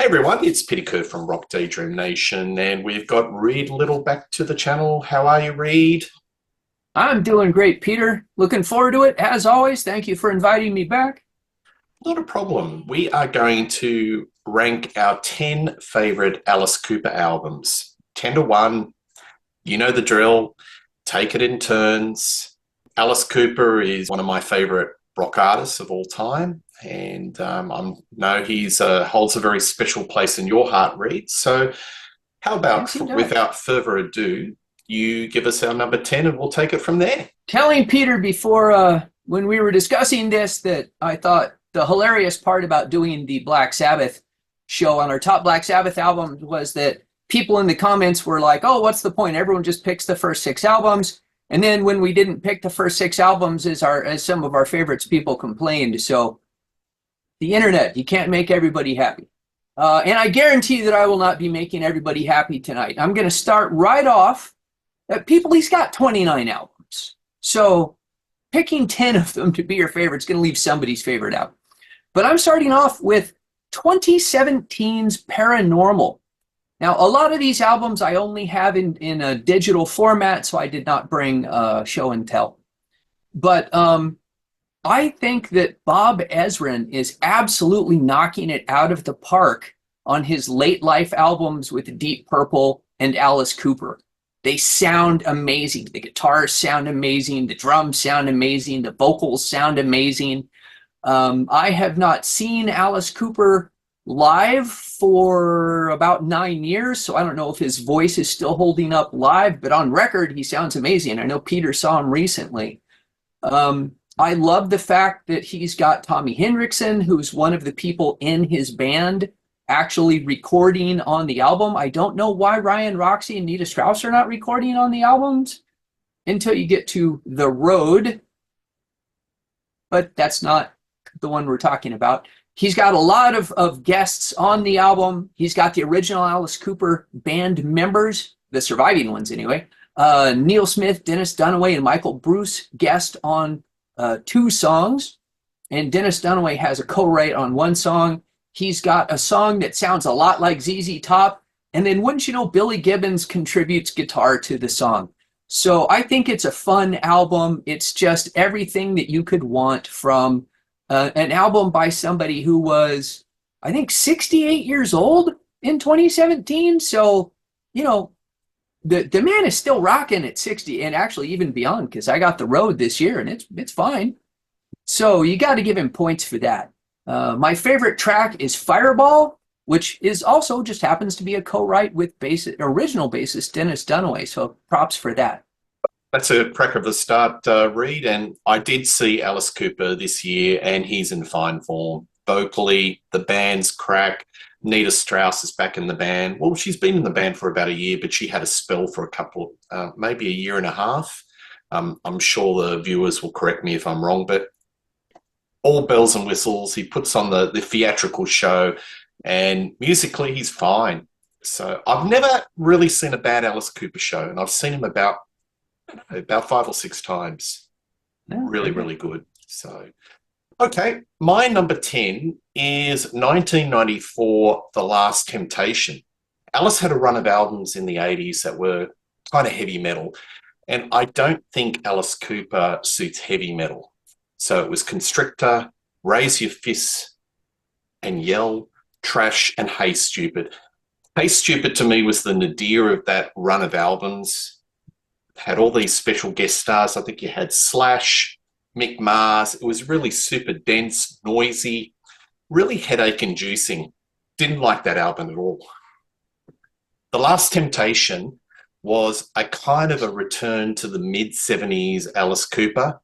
Everyone, it's Peter Kerr from Daydream Nation, and we've got Reed Little back to the channel. How are you, Reed? I'm doing great, Peter. Looking forward to it, as always. Thank you for inviting me back. Not a problem. We are going to rank our 10 favorite Alice Cooper albums. 10 to 1. You know the drill. Take it in turns. Alice Cooper is one of my favorite rock artists of all time, and I know he's holds a very special place in your heart, Reed. So how Yes, about, he does. without further ado, you give us our number 10 and we'll take it from there. Telling Peter before, when we were discussing this, that I thought the hilarious part about doing the Black Sabbath show on our top Black Sabbath albums was that people in the comments were like, oh, what's the point? Everyone just picks the first six albums. And then when we didn't pick the first six albums as some of our favorites, people complained. So the internet, you can't make everybody happy. And I guarantee that I will not be making everybody happy tonight. I'm going to start right off. He's got 29 albums. So picking 10 of them to be your favorite is going to leave somebody's favorite out. But I'm starting off with 2017's Paranormal. Now, a lot of these albums I only have in a digital format, so I did not bring show and tell. But I think that Bob Ezrin is absolutely knocking it out of the park on his late life albums with Deep Purple and Alice Cooper. They sound amazing. The guitars sound amazing. The drums sound amazing. The vocals sound amazing. I have not seen Alice Cooper live for about 9 years, so I don't know if his voice is still holding up live, but on record, he sounds amazing. I know Peter saw him recently. I love the fact that he's got Tommy Hendrickson, who's one of the people in his band, actually recording on the album. I don't know why Ryan Roxy and Nita Strauss are not recording on the albums until you get to The Road, but that's not the one we're talking about. He's got a lot of guests on the album. He's got the original Alice Cooper band members, the surviving ones anyway. Neil Smith, Dennis Dunaway, and Michael Bruce guest on 2 songs. And Dennis Dunaway has a co-write on 1 song. He's got a song that sounds a lot like ZZ Top. And then wouldn't you know, Billy Gibbons contributes guitar to the song. So I think it's a fun album. It's just everything that you could want from an album by somebody who was, I think, 68 years old in 2017. So, you know, the man is still rocking at 60 and actually even beyond, because I got The Road this year and it's fine. So you got to give him points for that. My favorite track is Fireball, which is also just happens to be a co-write with original bassist Dennis Dunaway. So props for that. That's a crack of the start, Reed. And I did see Alice Cooper this year, and he's in fine form. Vocally, the band's crack. Nita Strauss is back in the band. Well, she's been in the band for about a year, but she had a spell for a couple, maybe a year and a half. I'm sure the viewers will correct me if I'm wrong, but all bells and whistles. He puts on the theatrical show, and musically, he's fine. So I've never really seen a bad Alice Cooper show, and I've seen him about 5 or 6 times. Really, really good. So, okay, my number 10 is 1994, The Last Temptation. Alice had a run of albums in the 80s that were kind of heavy metal, and I don't think Alice Cooper suits heavy metal. So it was Constrictor, Raise Your Fists and Yell, Trash, and Hey Stupid. Hey Stupid to me was the nadir of that run of albums. Had all these special guest stars. I think you had Slash, Mick Mars. It was really super dense, noisy, really headache-inducing. Didn't like that album at all. The Last Temptation was a kind of a return to the mid-70s Alice Cooper.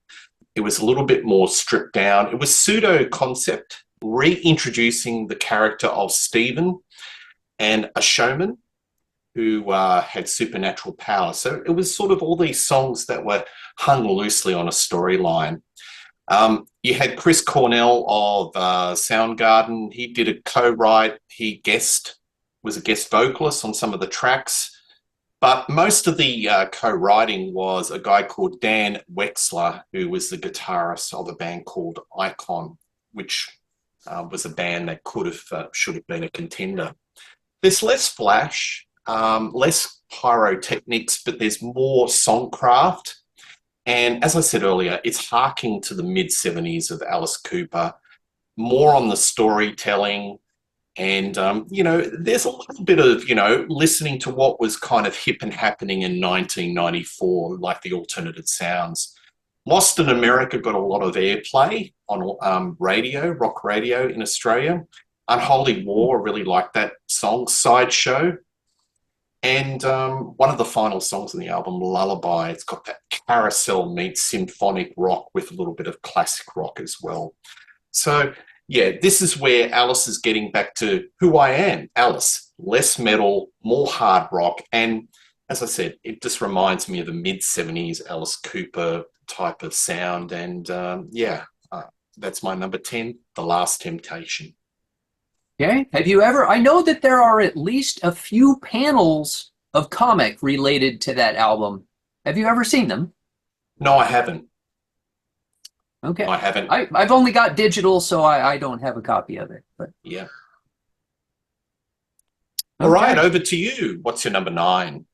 It was a little bit more stripped down. It was pseudo-concept, reintroducing the character of Stephen and a showman who had supernatural power. So it was sort of all these songs that were hung loosely on a storyline. You had Chris Cornell of Soundgarden. He did a co-write. He was a guest vocalist on some of the tracks. But most of the co-writing was a guy called Dan Wexler, who was the guitarist of a band called Icon, which was a band that could have, should have been a contender. There's less flash, less pyrotechnics, but there's more songcraft. And as I said earlier, it's harking to the mid-70s of Alice Cooper, more on the storytelling. And, there's a little bit of, listening to what was kind of hip and happening in 1994, like the alternative sounds. Lost in America got a lot of airplay on radio, rock radio in Australia. Unholy War, I really like that song, Sideshow. And one of the final songs on the album, Lullaby, it's got that carousel meets symphonic rock with a little bit of classic rock as well. So, yeah, this is where Alice is getting back to who I am, Alice. Less metal, more hard rock. And as I said, it just reminds me of the mid-70s Alice Cooper type of sound. And that's my number 10, The Last Temptation. Okay. Have you ever, I know that there are at least a few panels of comic related to that album. Have you ever seen them? No, I haven't. Okay. I haven't. I've only got digital, so I don't have a copy of it. But yeah. Okay. All right, over to you. What's your number 9?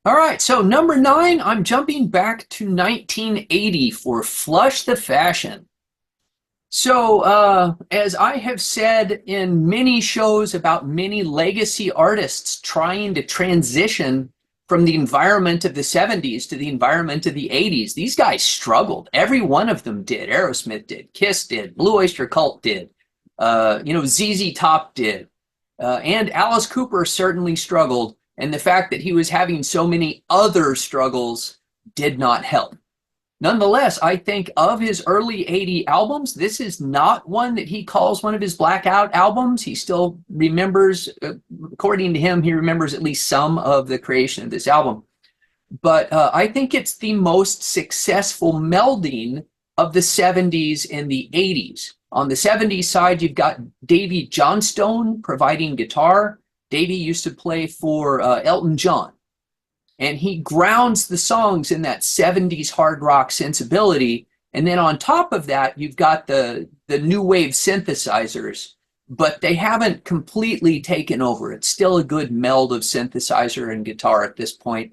All right, so number 9, I'm jumping back to 1980 for Flush the Fashion. So, as I have said in many shows about many legacy artists trying to transition from the environment of the 70s to the environment of the 80s, these guys struggled. Every one of them did. Aerosmith did, Kiss did, Blue Oyster Cult did, ZZ Top did, and Alice Cooper certainly struggled. And the fact that he was having so many other struggles did not help. Nonetheless, I think of his early 80 albums, this is not one that he calls one of his blackout albums. He still remembers, according to him, he remembers at least some of the creation of this album. But I think it's the most successful melding of the 70s and the 80s. On the 70s side, you've got Davy Johnstone providing guitar. Davy used to play for Elton John. And he grounds the songs in that 70s hard rock sensibility. And then on top of that, you've got the new wave synthesizers, but they haven't completely taken over. It's still a good meld of synthesizer and guitar at this point.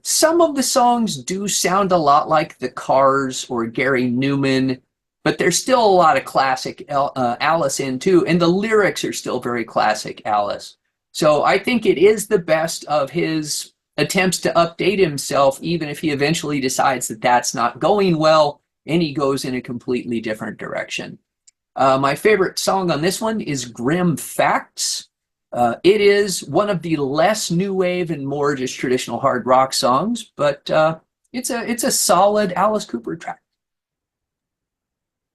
Some of the songs do sound a lot like the Cars or Gary Newman, but there's still a lot of classic Alice in too. And the lyrics are still very classic Alice. So I think it is the best of his attempts to update himself, even if he eventually decides that that's not going well and he goes in a completely different direction. My favorite song on this one is Grim Facts. It is one of the less new wave and more just traditional hard rock songs, but it's a solid Alice Cooper track.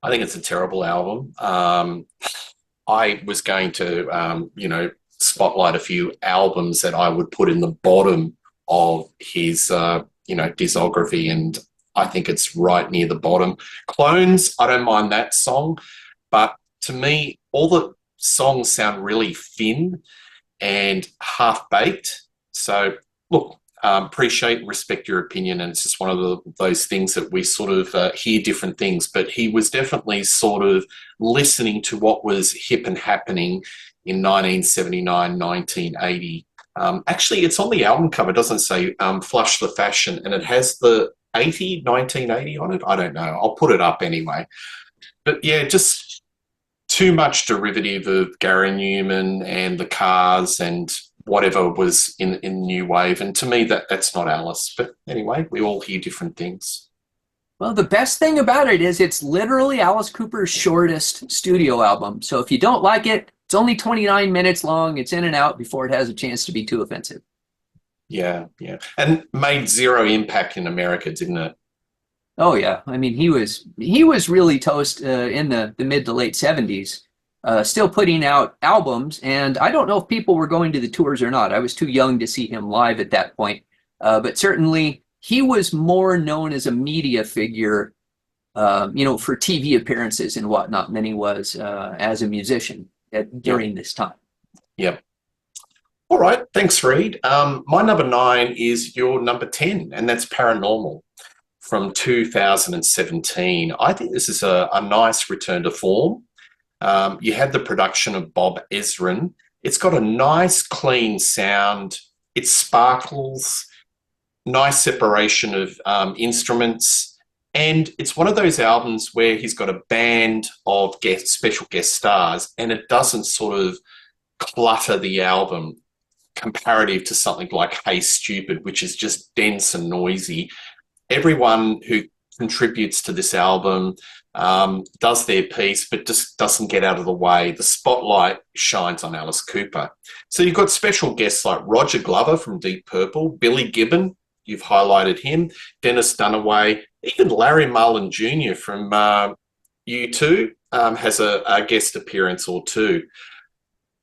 I think it's a terrible album. I was going to, spotlight a few albums that I would put in the bottom of his, discography, and I think it's right near the bottom. Clones, I don't mind that song, but to me, all the songs sound really thin and half-baked. So, look, appreciate and respect your opinion, and it's just one of those things that we sort of hear different things, but he was definitely sort of listening to what was hip and happening in 1979, 1980. Actually, it's on the album cover. It doesn't say Flush the Fashion, and it has the 1980 on it. I don't know. I'll put it up anyway. But yeah, just too much derivative of Gary Newman and the Cars and whatever was in New Wave. And to me, that's not Alice. But anyway, we all hear different things. Well, the best thing about it is it's literally Alice Cooper's shortest studio album. So if you don't like it, it's only 29 minutes long. It's in and out before it has a chance to be too offensive. Yeah. And made zero impact in America, didn't it? Oh, yeah. I mean, he was really toast in the mid to late 70s, still putting out albums. And I don't know if people were going to the tours or not. I was too young to see him live at that point. But certainly he was more known as a media figure, for TV appearances and whatnot than he was as a musician during this time. Yep. All right. Thanks, Reed. My number 9 is your number 10, and that's Paranormal from 2017. I think this is a nice return to form. You had the production of Bob Ezrin. It's got a nice, clean sound. It sparkles, nice separation of instruments. And it's one of those albums where he's got a band of special guest stars, and it doesn't sort of clutter the album comparative to something like Hey Stupid, which is just dense and noisy. Everyone who contributes to this album does their piece, but just doesn't get out of the way. The spotlight shines on Alice Cooper. So you've got special guests like Roger Glover from Deep Purple, Billy Gibbon, you've highlighted him, Dennis Dunaway, even Larry Mullen Jr. from U2 has a guest appearance or two.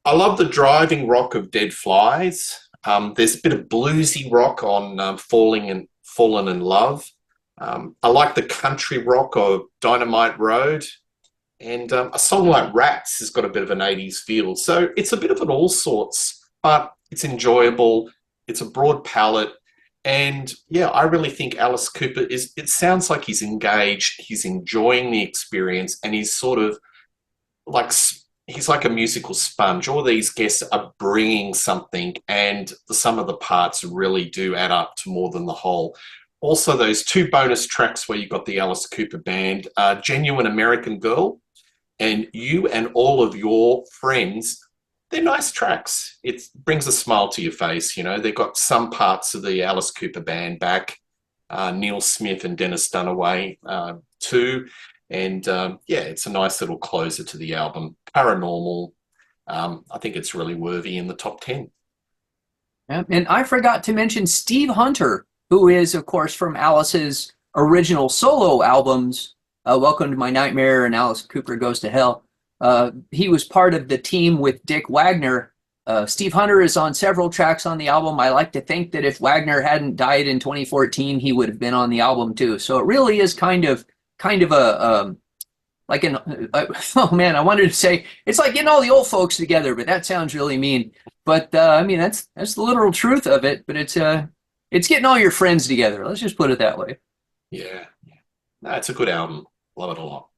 I love the driving rock of Dead Flies. There's a bit of bluesy rock on Fallen in Love. I like the country rock of Dynamite Road. And a song like Rats has got a bit of an 80s feel. So it's a bit of an all sorts, but it's enjoyable. It's a broad palette. And yeah, I really think Alice Cooper it sounds like he's engaged, he's enjoying the experience, and he's sort of like, he's like a musical sponge. All these guests are bringing something, and the sum of the parts really do add up to more than the whole. Also, those two bonus tracks where you've got the Alice Cooper band, Genuine American Girl, and You and All of Your Friends, they're nice tracks. It brings a smile to your face, you know. They've got some parts of the Alice Cooper band back, Neil Smith and Dennis Dunaway too. And yeah, it's a nice little closer to the album. Paranormal, I think it's really worthy in the top 10. Yeah, and I forgot to mention Steve Hunter, who is, of course, from Alice's original solo albums, Welcome to My Nightmare and Alice Cooper Goes to Hell. He was part of the team with Dick Wagner. Steve Hunter is on several tracks on the album. I like to think that if Wagner hadn't died in 2014, he would have been on the album too. So it really is kind of a like an oh man, I wanted to say it's like getting all the old folks together, but that sounds really mean. But I mean that's the literal truth of it. But it's getting all your friends together. Let's just put it that way. Yeah, no, it's a good album. Love it a lot.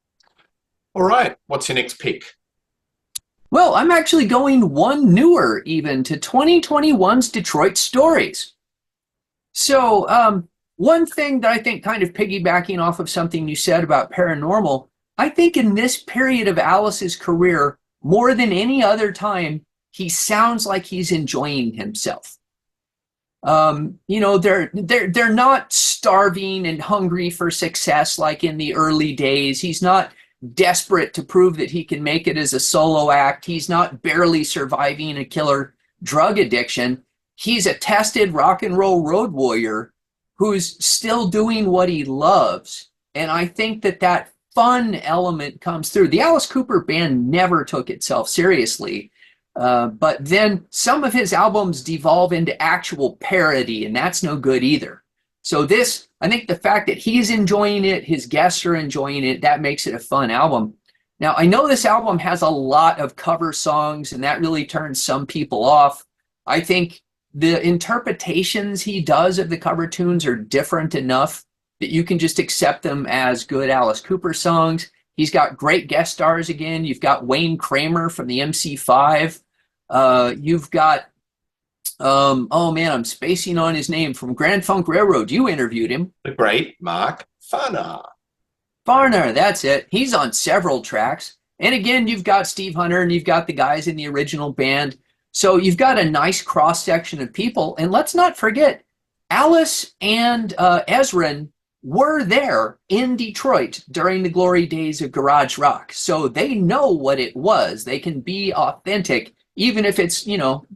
All right, what's your next pick? Well, I'm actually going one newer even to 2021's Detroit Stories. So one thing that I think kind of piggybacking off of something you said about Paranormal, I think in this period of Alice's career, more than any other time, he sounds like he's enjoying himself. You know, they're not starving and hungry for success like in the early days. He's not desperate to prove that he can make it as a solo act. He's not barely surviving a killer drug addiction. He's a tested rock and roll road warrior who's still doing what he loves. And I think that fun element comes through. The Alice Cooper band never took itself seriously. But then some of his albums devolve into actual parody, and that's no good either. So this, I think the fact that he's enjoying it, his guests are enjoying it, that makes it a fun album. Now, I know this album has a lot of cover songs, and that really turns some people off. I think the interpretations he does of the cover tunes are different enough that you can just accept them as good Alice Cooper songs. He's got great guest stars again. You've got Wayne Kramer from the MC5. You've got, oh man, I'm spacing on his name, from Grand Funk Railroad. You interviewed him. The great Mark Farner. Farner, that's it. He's on several tracks. And again, you've got Steve Hunter and you've got the guys in the original band. So you've got a nice cross-section of people. And let's not forget, Alice and Ezrin were there in Detroit during the glory days of garage rock. So they know what it was. They can be authentic, even if it's, you know,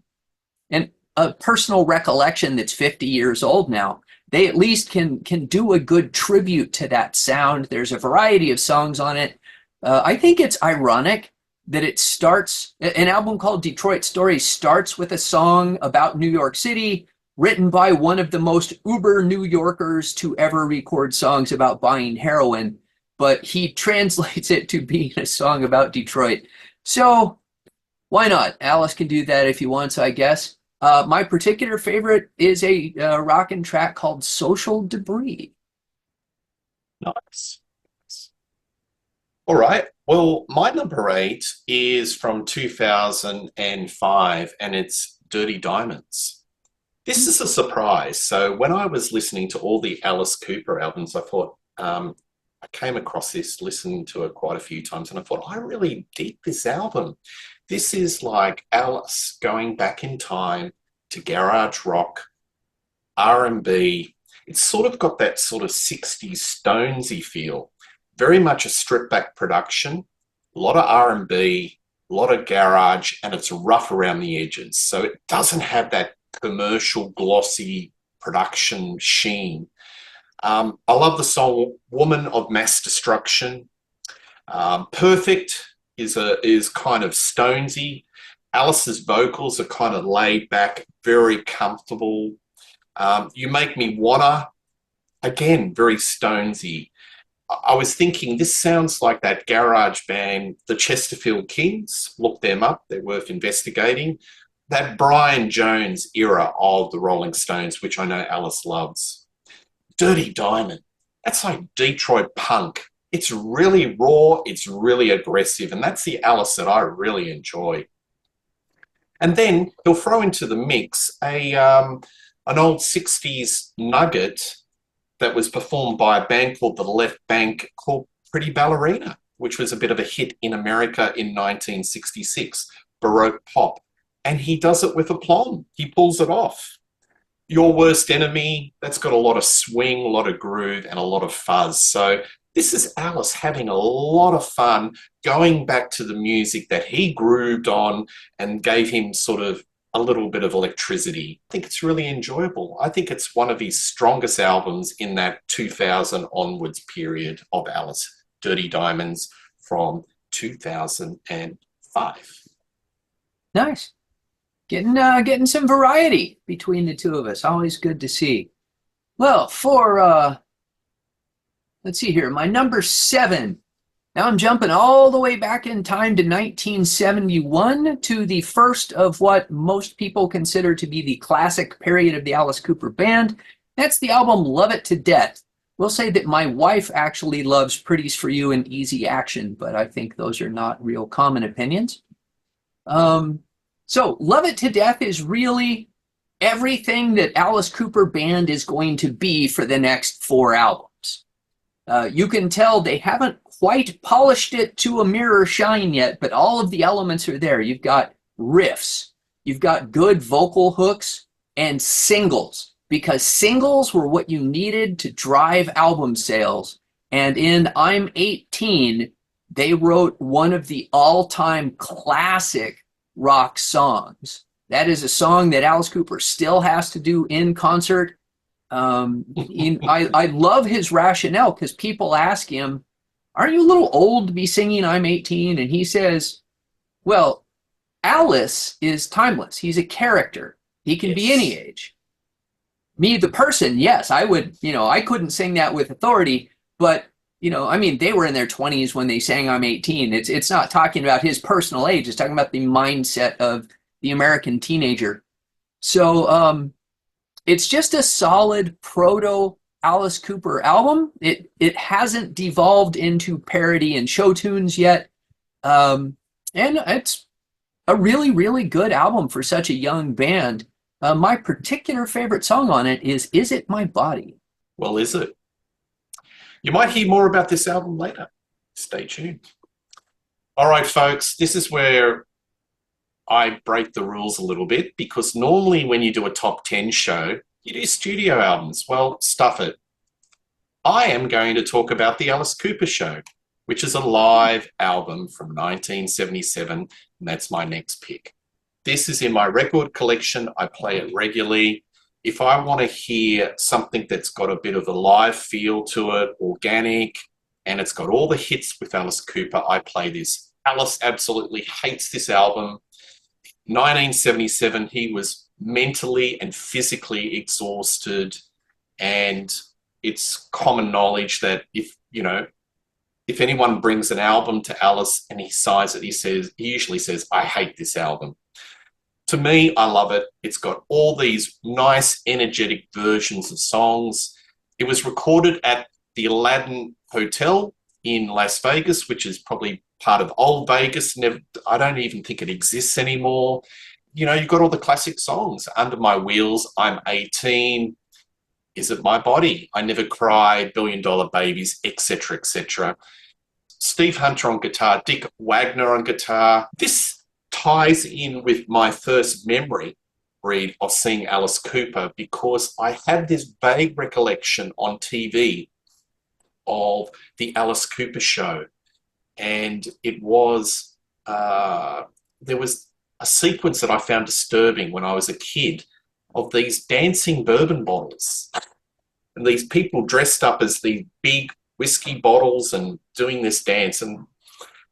a personal recollection that's 50 years old now. They at least can do a good tribute to that sound. There's a variety of songs on it. I think it's ironic that it starts, an album called Detroit Stories starts with a song about New York City, written by one of the most uber New Yorkers to ever record songs about buying heroin, but he translates it to being a song about Detroit. So why not? Alice can do that if he wants, I guess. My particular favorite is a rockin' track called Social Debris. Nice. All right. Well, my number eight is from 2005 and it's Dirty Diamonds. This is a surprise. So when I was listening to all the Alice Cooper albums, I thought, I came across this, listened to it quite a few times, and I thought, I really dig this album. This is like Alice going back in time to garage rock, R&B. It's sort of got that sort of 60s Stonesy feel. Very much a stripped back production, a lot of R&B, a lot of garage, and it's rough around the edges. So it doesn't have that commercial glossy production sheen. I love the song "Woman of Mass Destruction." "Perfect" is kind of Stonesy. Alice's vocals are kind of laid back, very comfortable. "You Make Me Wanna," again, very Stonesy. I was thinking this sounds like that garage band, the Chesterfield Kings. Look them up, they're worth investigating. That Brian Jones era of the Rolling Stones, which I know Alice loves. Dirty Diamond, that's like Detroit punk. It's really raw, it's really aggressive, and that's the Alice that I really enjoy. And then he'll throw into the mix an old 60s nugget that was performed by a band called the Left Bank called Pretty Ballerina, which was a bit of a hit in America in 1966, Baroque pop. And he does it with aplomb. He pulls it off. Your Worst Enemy, that's got a lot of swing, a lot of groove, and a lot of fuzz. So this is Alice having a lot of fun going back to the music that he grooved on and gave him sort of a little bit of electricity. I think it's really enjoyable. I think it's one of his strongest albums in that 2000 onwards period of Alice. Dirty Diamonds from 2005. Nice. Getting some variety between the two of us. Always good to see. Well, for let's see here, my number 7. Now I'm jumping all the way back in time to 1971 to the first of what most people consider to be the classic period of the Alice Cooper Band. That's the album Love It to Death. We'll say that my wife actually loves Pretties for You and Easy Action, but I think those are not real common opinions. So Love It to Death is really everything that Alice Cooper Band is going to be for the next 4 albums. You can tell they haven't quite polished it to a mirror shine yet, but all of the elements are there. You've got riffs, you've got good vocal hooks, and singles, because singles were what you needed to drive album sales. And in I'm 18, they wrote one of the all-time classic rock songs. That is a song that Alice Cooper still has to do in concert. I love his rationale, because people ask him, aren't you a little old to be singing I'm 18? And he says, well, Alice is timeless. He's a character. He can be any age. Me, the person, yes, I would, I couldn't sing that with authority, but, I mean, they were in their 20s when they sang I'm 18. It's not talking about his personal age. It's talking about the mindset of the American teenager. So it's just a solid proto Alice Cooper album. It hasn't devolved into parody and show tunes yet. And it's a really, really good album for such a young band. My particular favorite song on it is It My Body? Well, is it? You might hear more about this album later. Stay tuned. All right, folks, this is where I break the rules a little bit, because normally when you do a top 10 show, you do studio albums. Well, stuff it. I am going to talk about the Alice Cooper Show, which is a live album from 1977, and that's my next pick. This is in my record collection. I play it regularly. If I want to hear something that's got a bit of a live feel to it, organic, and it's got all the hits with Alice Cooper, I play this. Alice absolutely hates this album. 1977, he was mentally and physically exhausted, and it's common knowledge that if anyone brings an album to Alice and he sighs it, he usually says, I hate this album. To me, I love it. It's got all these nice, energetic versions of songs. It was recorded at the Aladdin Hotel in Las Vegas, which is probably part of old Vegas. Never, I don't even think it exists anymore. You know, you've got all the classic songs. Under My Wheels, I'm 18, Is It My Body, I Never Cry, Billion Dollar Babies, etc., etc. Steve Hunter on guitar, Dick Wagner on guitar. This ties in with my first memory, Reed, of seeing Alice Cooper, because I had this vague recollection on TV of the Alice Cooper show. And it was, there was a sequence that I found disturbing when I was a kid of these dancing bourbon bottles. And these people dressed up as the big whiskey bottles and doing this dance. And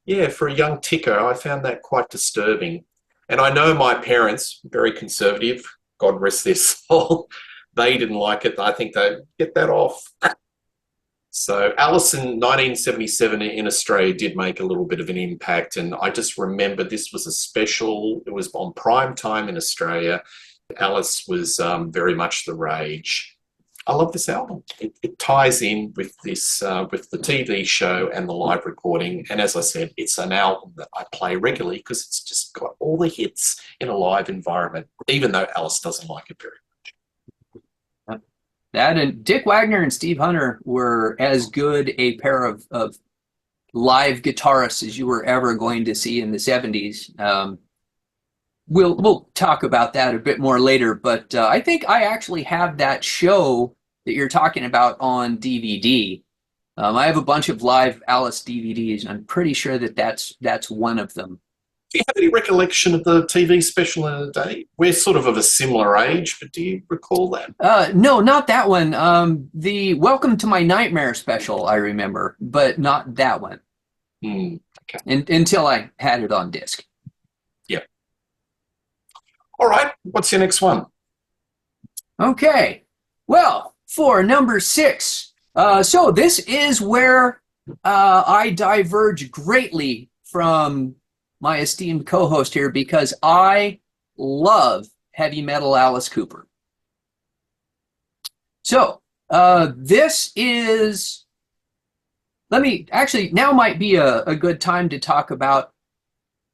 yeah, for a young ticker, I found that quite disturbing. And I know my parents, very conservative, God rest their soul, they didn't like it. I think they'd get that off. So Alice in 1977 in Australia did make a little bit of an impact. And I just remember this was a special, it was on prime time in Australia. Alice was very much the rage. I love this album. It ties in with this, with the TV show and the live recording. And as I said, it's an album that I play regularly because it's just got all the hits in a live environment, even though Alice doesn't like it very much. That and Dick Wagner and Steve Hunter were as good a pair of live guitarists as you were ever going to see in the 70s. We'll talk about that a bit more later, but I think I actually have that show that you're talking about on DVD. I have a bunch of live Alice DVDs, and I'm pretty sure that that's one of them. Do you have any recollection of the TV special in the day? We're sort of a similar age, but do you recall that? No, not that one. The Welcome to My Nightmare special, I remember, but not that one. Okay. Until I had it on disc. Yeah. All right. What's your next one? Okay. Well, for number 6. So this is where I diverge greatly from my esteemed co-host here, because I love heavy metal Alice Cooper. So this is, now might be a good time to talk about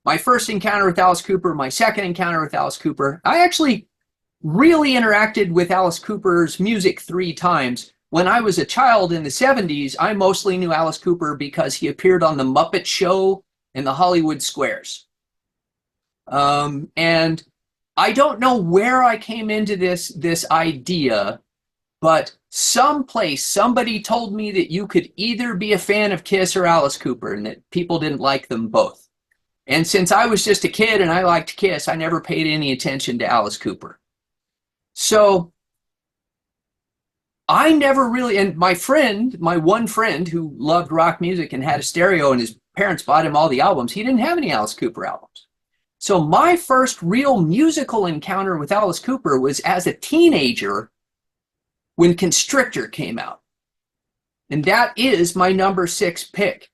my first encounter with Alice Cooper, my second encounter with Alice Cooper. I actually really interacted with Alice Cooper's music 3 times. When I was a child in the 70s, I mostly knew Alice Cooper because he appeared on The Muppet Show in the Hollywood Squares. And I don't know where I came into this idea, but someplace somebody told me that you could either be a fan of Kiss or Alice Cooper, and that people didn't like them both. And since I was just a kid and I liked Kiss, I never paid any attention to Alice Cooper. So I never really, and my one friend who loved rock music and had a stereo and his parents bought him all the albums, he didn't have any Alice Cooper albums. So my first real musical encounter with Alice Cooper was as a teenager when Constrictor came out. And that is my number 6 pick.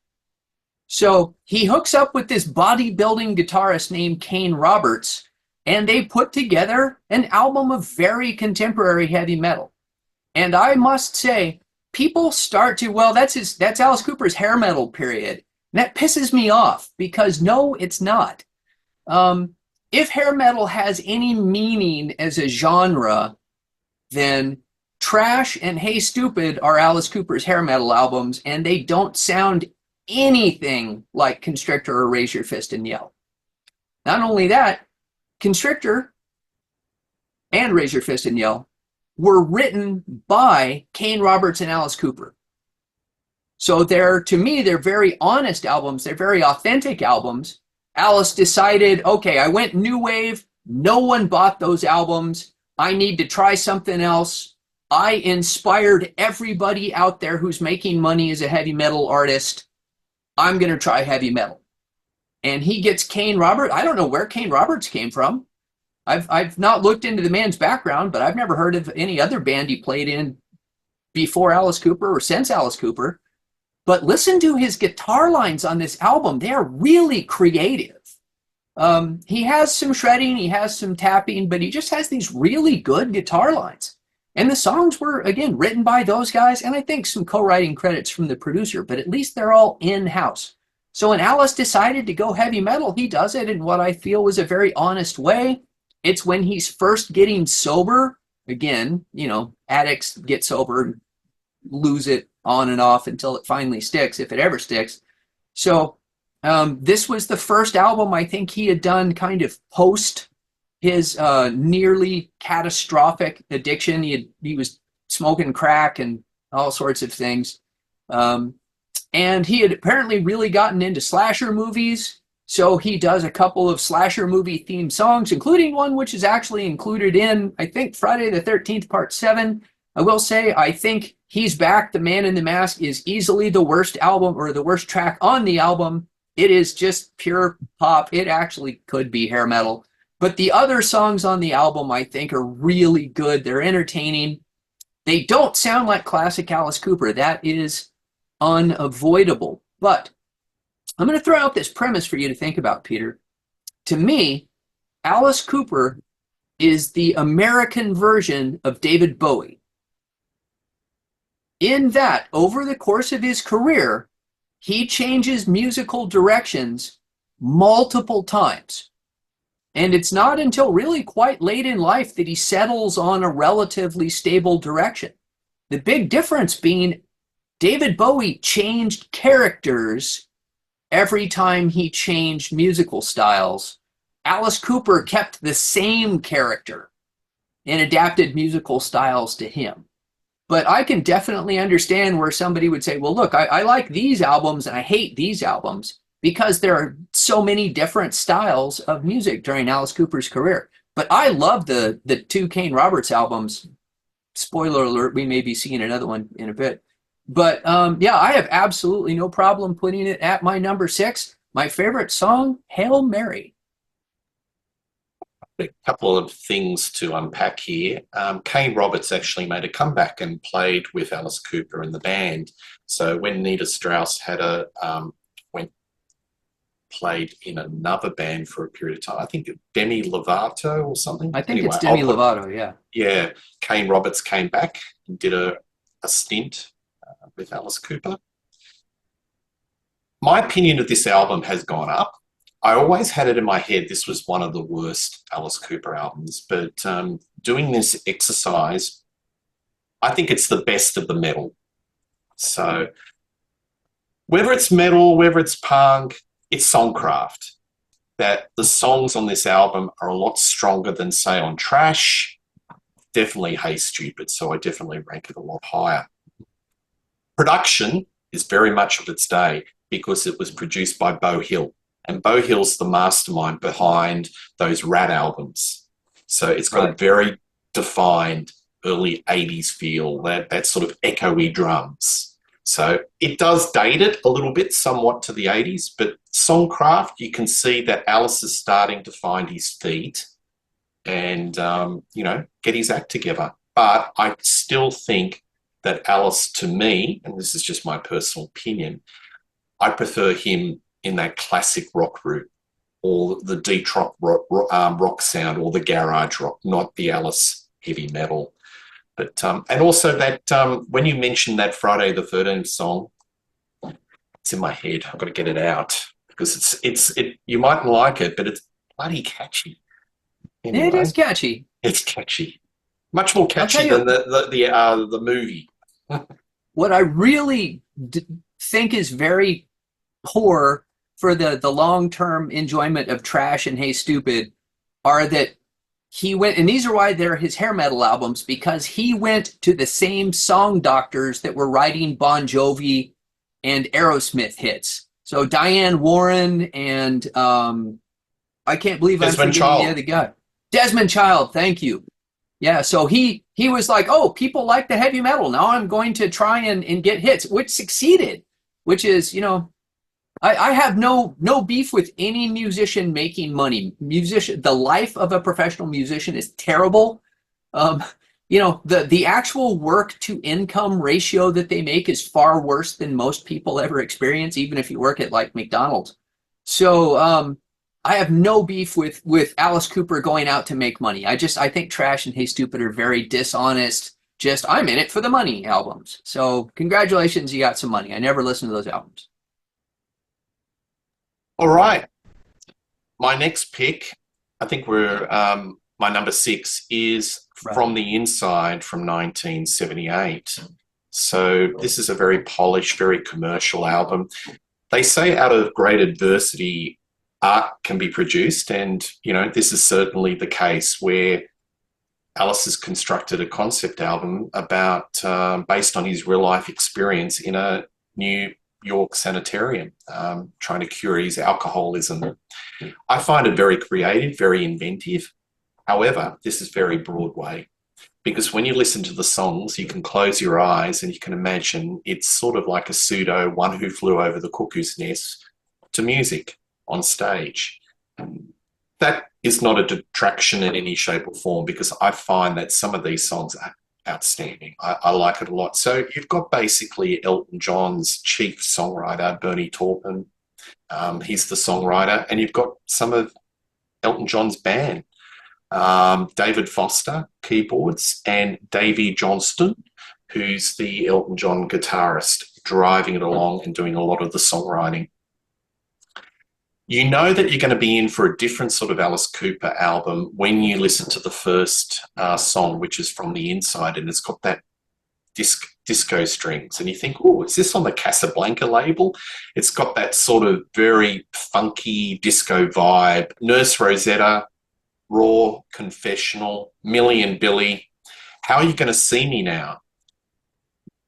So he hooks up with this bodybuilding guitarist named Kane Roberts, and they put together an album of very contemporary heavy metal. And I must say, people start to, well, that's Alice Cooper's hair metal period. And that pisses me off, because no, it's not. If hair metal has any meaning as a genre, then Trash and Hey Stupid are Alice Cooper's hair metal albums, and they don't sound anything like Constrictor or Raise Your Fist and Yell. Not only that, Constrictor and Raise Your Fist and Yell were written by Kane Roberts and Alice Cooper. So to me, they're very honest albums. They're very authentic albums. Alice decided, okay, I went new wave. No one bought those albums. I need to try something else. I inspired everybody out there who's making money as a heavy metal artist. I'm going to try heavy metal. And he gets Kane Roberts. I don't know where Kane Roberts came from. I've not looked into the man's background, but I've never heard of any other band he played in before Alice Cooper or since Alice Cooper. But listen to his guitar lines on this album. They are really creative. He has some shredding, he has some tapping, but he just has these really good guitar lines. And the songs were, again, written by those guys, and I think some co-writing credits from the producer, but at least they're all in-house. So when Alice decided to go heavy metal, he does it in what I feel was a very honest way. It's when he's first getting sober. Again, addicts get sober, lose it on and off until it finally sticks, if it ever sticks. So this was the first album I think he had done kind of post his nearly catastrophic addiction. He was smoking crack and all sorts of things. And he had apparently really gotten into slasher movies. So he does a couple of slasher movie themed songs, including one which is actually included in, I think, Friday the 13th, Part 7. I will say, I think He's Back, The Man in the Mask is easily the worst album or the worst track on the album. It is just pure pop. It actually could be hair metal. But the other songs on the album, I think, are really good. They're entertaining. They don't sound like classic Alice Cooper. That is unavoidable. But I'm going to throw out this premise for you to think about, Peter. To me, Alice Cooper is the American version of David Bowie. In that, over the course of his career, he changes musical directions multiple times. And it's not until really quite late in life that he settles on a relatively stable direction. The big difference being David Bowie changed characters every time he changed musical styles. Alice Cooper kept the same character and adapted musical styles to him. But I can definitely understand where somebody would say, well, look, I like these albums and I hate these albums because there are so many different styles of music during Alice Cooper's career. But I love the two Kane Roberts albums. Spoiler alert, we may be seeing another one in a bit. But yeah, I have absolutely no problem putting it at my number 6. My favorite song, Hail Mary. A couple of things to unpack here. Kane Roberts actually made a comeback and played with Alice Cooper in the band. So when Nita Strauss had played in another band for a period of time, I think Demi Lovato or something. I think it's Demi Lovato, yeah. Yeah, Kane Roberts came back and did a stint with Alice Cooper. My opinion of this album has gone up. I always had it in my head this was one of the worst Alice Cooper albums, but doing this exercise, I think it's the best of the metal. So whether it's metal, whether it's punk, it's songcraft. That the songs on this album are a lot stronger than, say, on Trash. Definitely Hey Stupid, so I definitely rank it a lot higher. Production is very much of its day because it was produced by Beau Hill. And Beau Hill's the mastermind behind those Rat albums. So it's got a very defined early 80s feel, that sort of echoey drums. So it does date it a little bit somewhat to the 80s, but songcraft, you can see that Alice is starting to find his feet and, get his act together. But I still think that Alice, to me, and this is just my personal opinion, I prefer him in that classic rock route or the deep rock sound or the garage rock, not the Alice heavy metal. But and also that when you mentioned that Friday the 13th song, it's in my head. I've got to get it out because it's you mightn't like it, but it's bloody catchy. Anyway, it is catchy. It's catchy, much more catchy than the movie. What I really think is very poor for the long-term enjoyment of Trash and Hey Stupid are that he went, and these are why they're his hair metal albums, because he went to the same song doctors that were writing Bon Jovi and Aerosmith hits. So Diane Warren and I can't believe I'm forgetting the other guy. Desmond Child, thank you. Yeah, so he was like, oh, people like the heavy metal. Now I'm going to try and get hits, which succeeded, which is, I have no beef with any musician making money. The life of a professional musician is terrible. The actual work to income ratio that they make is far worse than most people ever experience, even if you work at like McDonald's. So I have no beef with Alice Cooper going out to make money. I think Trash and Hey Stupid are very dishonest. Just I'm in it for the money albums. So congratulations, you got some money. I never listened to those albums. All right. My next pick, I think my number six is Right. From the Inside from 1978. So this is a very polished, very commercial album. They say out of great adversity, art can be produced. And, this is certainly the case where Alice has constructed a concept album based on his real life experience in a New York sanitarium, trying to cure his alcoholism. I find it very creative, very inventive. However, this is very Broadway because when you listen to the songs, you can close your eyes and you can imagine it's sort of like a pseudo One Who Flew Over the Cuckoo's Nest to music on stage. That is not a detraction in any shape or form because I find that some of these songs are outstanding. I like it a lot. So you've got basically Elton John's chief songwriter, Bernie Taupin. He's the songwriter. And you've got some of Elton John's band, David Foster, keyboards, and Davey Johnston, who's the Elton John guitarist, driving it along and doing a lot of the songwriting. You know that you're going to be in for a different sort of Alice Cooper album when you listen to the first song, which is From the Inside, and it's got that disco strings. And you think, oh, is this on the Casablanca label? It's got that sort of very funky disco vibe. Nurse Rosetta, Raw, Confessional, Millie and Billy. How Are You Going to See Me Now?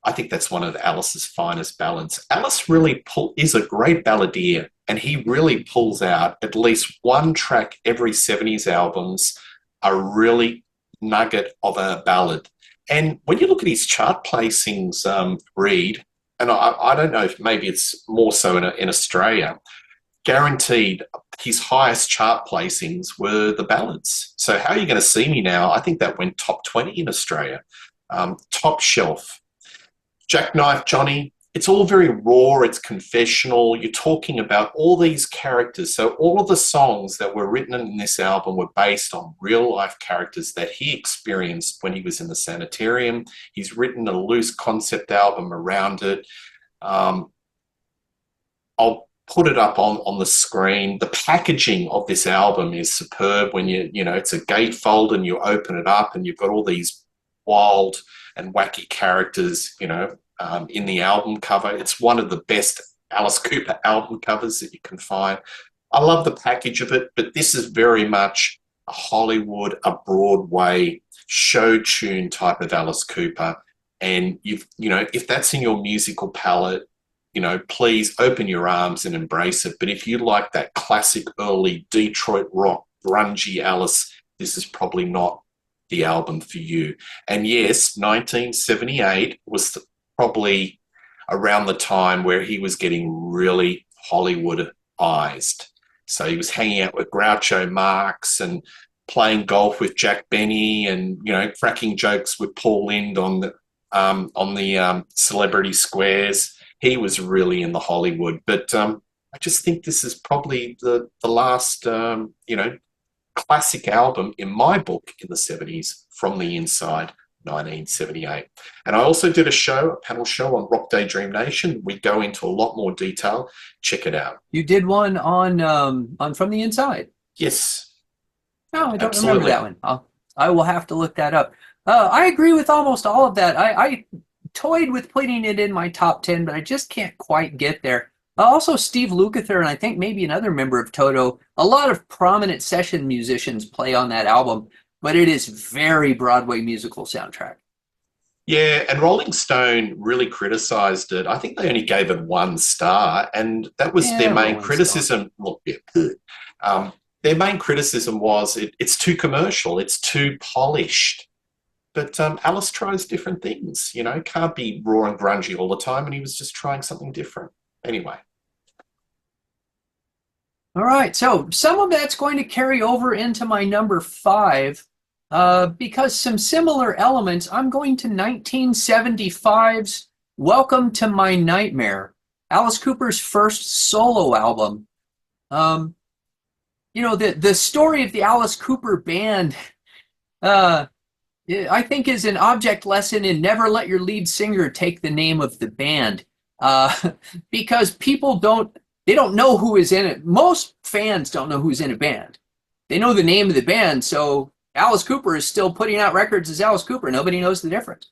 I think that's one of Alice's finest ballads. Alice really is a great balladeer, and he really pulls out at least one track every 70s albums, a really nugget of a ballad. And when you look at his chart placings, Reed, and I don't know if maybe it's more so in Australia, guaranteed his highest chart placings were the ballads. So How Are You Going to See Me Now? I think that went top 20 in Australia. Top Shelf. Jackknife Johnny, it's all very raw, it's confessional. You're talking about all these characters. So all of the songs that were written in this album were based on real life characters that he experienced when he was in the sanitarium. He's written a loose concept album around it. I'll put it up on the screen. The packaging of this album is superb. When it's a gatefold and you open it up and you've got all these wild and wacky characters, in the album cover. It's one of the best Alice Cooper album covers that you can find. I love the package of it, but this is very much a Hollywood, a Broadway show tune type of Alice Cooper. And if that's in your musical palette, please open your arms and embrace it. But if you like that classic early Detroit rock, grungy Alice, this is probably not the album for you. And yes, 1978 was probably around the time where he was getting really Hollywoodized. So he was hanging out with Groucho Marx and playing golf with Jack Benny and, cracking jokes with Paul Lynde on the Celebrity Squares. He was really in the Hollywood. But I just think this is probably the last, classic album in my book in the 70s, From the Inside, 1978. And I also did a panel show on Rock Daydream Nation. We go into a lot more detail. Check it out. You did one on From the Inside? Yes. No, I don't remember that one. I will have to look that up. I agree with almost all of that. I toyed with putting it in my top 10, but I just can't quite get there. Also, Steve Lukather and I think maybe another member of Toto, a lot of prominent session musicians play on that album, but it is very Broadway musical soundtrack. Yeah, and Rolling Stone really criticized it. I think they only gave it 1 star, and that was their main criticism. Look, their main criticism was it's too commercial, it's too polished. But Alice tries different things, can't be raw and grungy all the time, and he was just trying something different. Anyway. All right, so some of that's going to carry over into my number 5 because some similar elements. I'm going to 1975's Welcome to My Nightmare, Alice Cooper's first solo album. The story of the Alice Cooper band, I think, is an object lesson in never let your lead singer take the name of the band. Because people don't they don't know who is in it. Most fans don't know who's in a band. They know the name of the band, so Alice Cooper is still putting out records as Alice Cooper. Nobody knows the difference.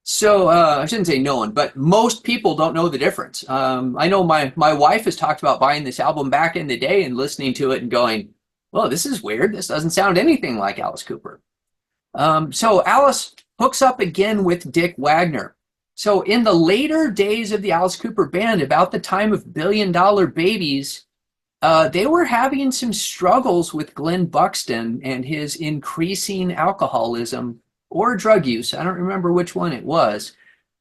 So I shouldn't say no one, but most people don't know the difference. I know my wife has talked about buying this album back in the day and listening to it and going, well, this is weird. This doesn't sound anything like Alice Cooper. So Alice hooks up again with Dick Wagner. So in the later days of the Alice Cooper band, about the time of Billion Dollar Babies, they were having some struggles with Glenn Buxton and his increasing alcoholism or drug use. I don't remember which one it was,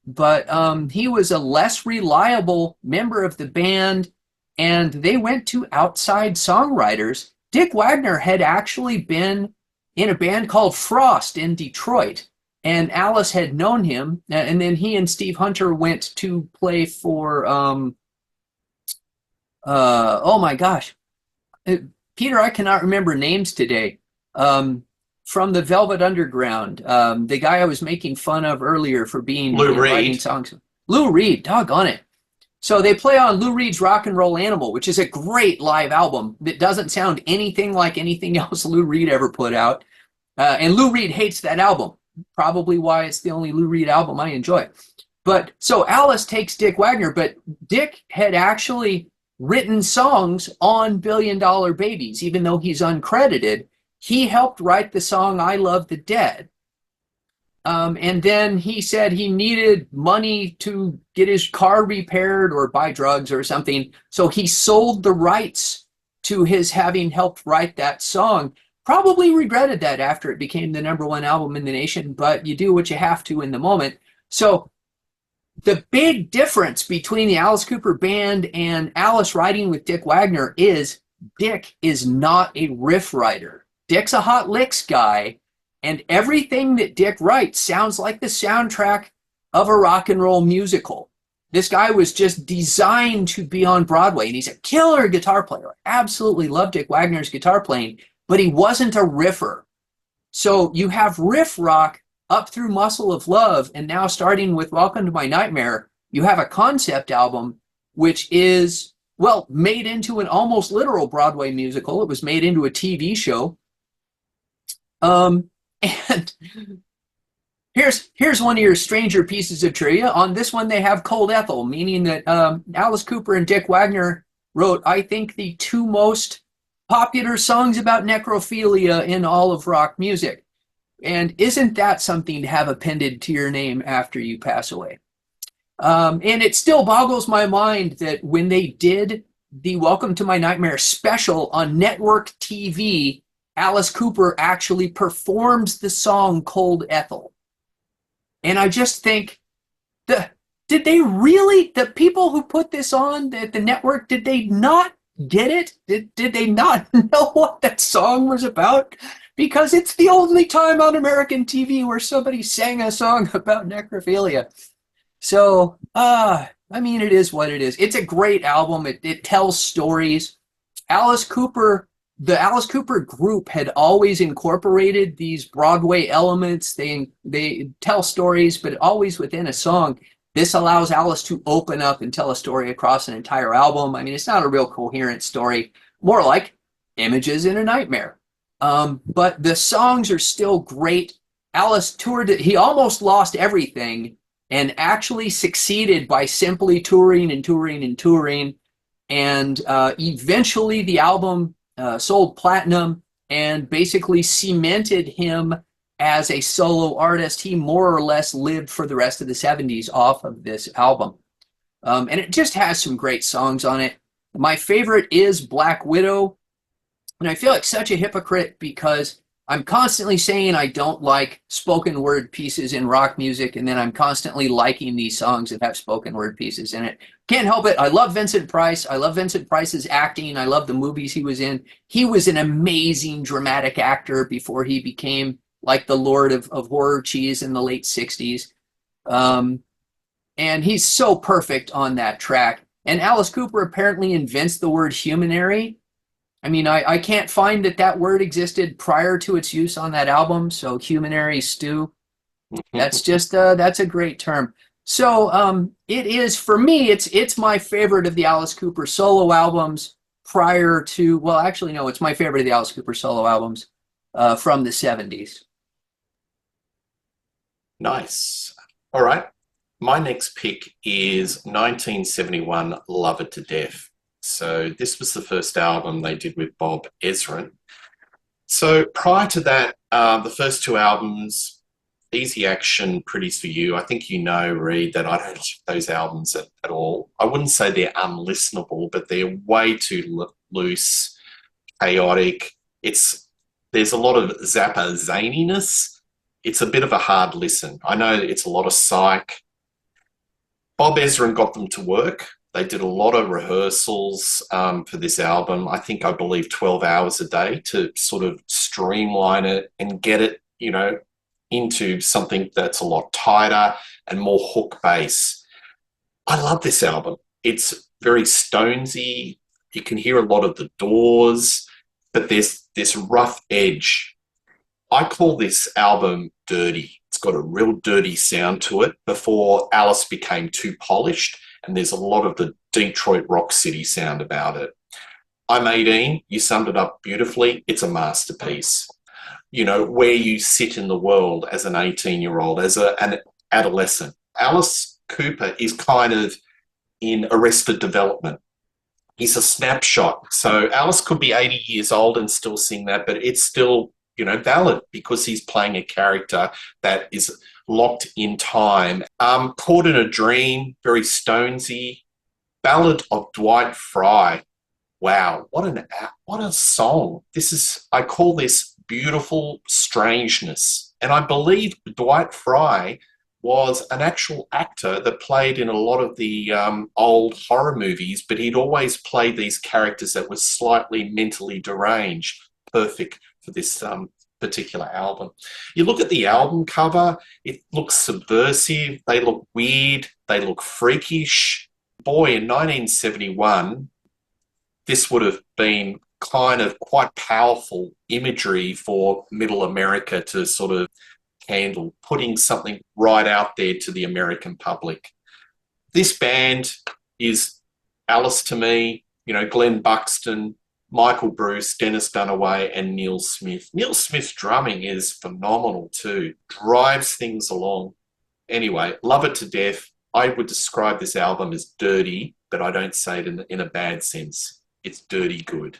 but he was a less reliable member of the band, and they went to outside songwriters. Dick Wagner had actually been in a band called Frost in Detroit, and Alice had known him, and then he and Steve Hunter went to play for, oh my gosh, Peter, I cannot remember names today. From the Velvet Underground, the guy I was making fun of earlier for being writing songs. Lou Reed, doggone it. So they play on Lou Reed's Rock and Roll Animal, which is a great live album that doesn't sound anything like anything else Lou Reed ever put out. And Lou Reed hates that album, probably why it's the only Lou Reed album I enjoy. But so Alice takes Dick Wagner, but Dick had actually written songs on Billion Dollar Babies, even though he's uncredited. He helped write the song I Love the Dead. And then he said he needed money to get his car repaired or buy drugs or something. So he sold the rights to his having helped write that song. Probably regretted that after it became the #1 album in the nation, but you do what you have to in the moment. So the big difference between the Alice Cooper band and Alice writing with Dick Wagner is Dick is not a riff writer. Dick's a hot licks guy, and everything that Dick writes sounds like the soundtrack of a rock and roll musical. This guy was just designed to be on Broadway, and he's a killer guitar player. I absolutely love Dick Wagner's guitar playing, but he wasn't a riffer. So you have riff rock up through Muscle of Love, and now starting with Welcome to My Nightmare, you have a concept album which is, well, made into an almost literal Broadway musical. It was made into a TV show. And here's one of your stranger pieces of trivia. On this one, they have Cold Ethel, meaning that Alice Cooper and Dick Wagner wrote, I think, the two most popular songs about necrophilia in all of rock music. And isn't that something to have appended to your name after you pass away? And it still boggles my mind that when they did the Welcome to My Nightmare special on network TV, Alice Cooper actually performs the song Cold Ethel. And I just think, did they really, the people who put this on at the network, did they not get it? Did they not know what that song was about? Because it's the only time on American TV where somebody sang a song about necrophilia. So, I mean, it is what it is. It's a great album. It tells stories. Alice Cooper, the Alice Cooper group had always incorporated these Broadway elements. They tell stories, but always within a song. This allows Alice to open up and tell a story across an entire album. I mean, it's not a real coherent story, more like Images in a Nightmare. But the songs are still great. Alice toured it. He almost lost everything and actually succeeded by simply touring and touring and touring. And eventually the album sold platinum and basically cemented him as a solo artist. He more or less lived for the rest of the 70s off of this album. And it just has some great songs on it. My favorite is Black Widow. And I feel like such a hypocrite because I'm constantly saying I don't like spoken word pieces in rock music, and then I'm constantly liking these songs that have spoken word pieces in it. Can't help it. I love Vincent Price. I love Vincent Price's acting. I love the movies he was in. He was an amazing dramatic actor before he became like the Lord of horror cheese in the late 60s. And he's so perfect on that track. And Alice Cooper apparently invents the word humanary. I mean, I can't find that word existed prior to its use on that album. So humanary stew, that's just, that's a great term. So it is, for me, it's my favorite of the Alice Cooper solo albums prior to, well, actually, no, it's my favorite of the Alice Cooper solo albums from the 70s. Nice. All right. My next pick is 1971 Love It to Death. So this was the first album they did with Bob Ezrin. So prior to that, the first two albums, Easy Action, Pretty's for You. I think you know, Reed, that I don't like those albums at all. I wouldn't say they're unlistenable, but they're way too loose, chaotic. There's a lot of Zappa zaniness. It's a bit of a hard listen. I know it's a lot of psych. Bob Ezrin got them to work. They did a lot of rehearsals for this album. I believe 12 hours a day to sort of streamline it and get it, into something that's a lot tighter and more hook bass. I love this album. It's very Stonesy. You can hear a lot of the Doors, but there's this rough edge. I call this album dirty. It's got a real dirty sound to it before Alice became too polished, and there's a lot of the Detroit Rock City sound about it. I'm 18. You summed it up beautifully. It's a masterpiece. Where you sit in the world as an 18-year-old, as an adolescent. Alice Cooper is kind of in Arrested Development. He's a snapshot. So Alice could be 80 years old and still sing that, but it's still, valid because he's playing a character that is locked in time. Caught in a Dream, very Stonesy. Ballad of Dwight Fry. Wow, what a song. I call this beautiful strangeness. And I believe Dwight Fry was an actual actor that played in a lot of the old horror movies, but he'd always played these characters that were slightly mentally deranged. Perfect for this particular album. You look at the album cover, it looks subversive, they look weird, they look freakish. Boy, in 1971, this would have been kind of quite powerful imagery for middle America to sort of handle, putting something right out there to the American public. This band is Alice to me, Glenn Buxton, Michael Bruce, Dennis Dunaway, and Neil Smith. Neil Smith's drumming is phenomenal too, drives things along. Anyway, Love It to Death. I would describe this album as dirty, but I don't say it in a bad sense. It's dirty good.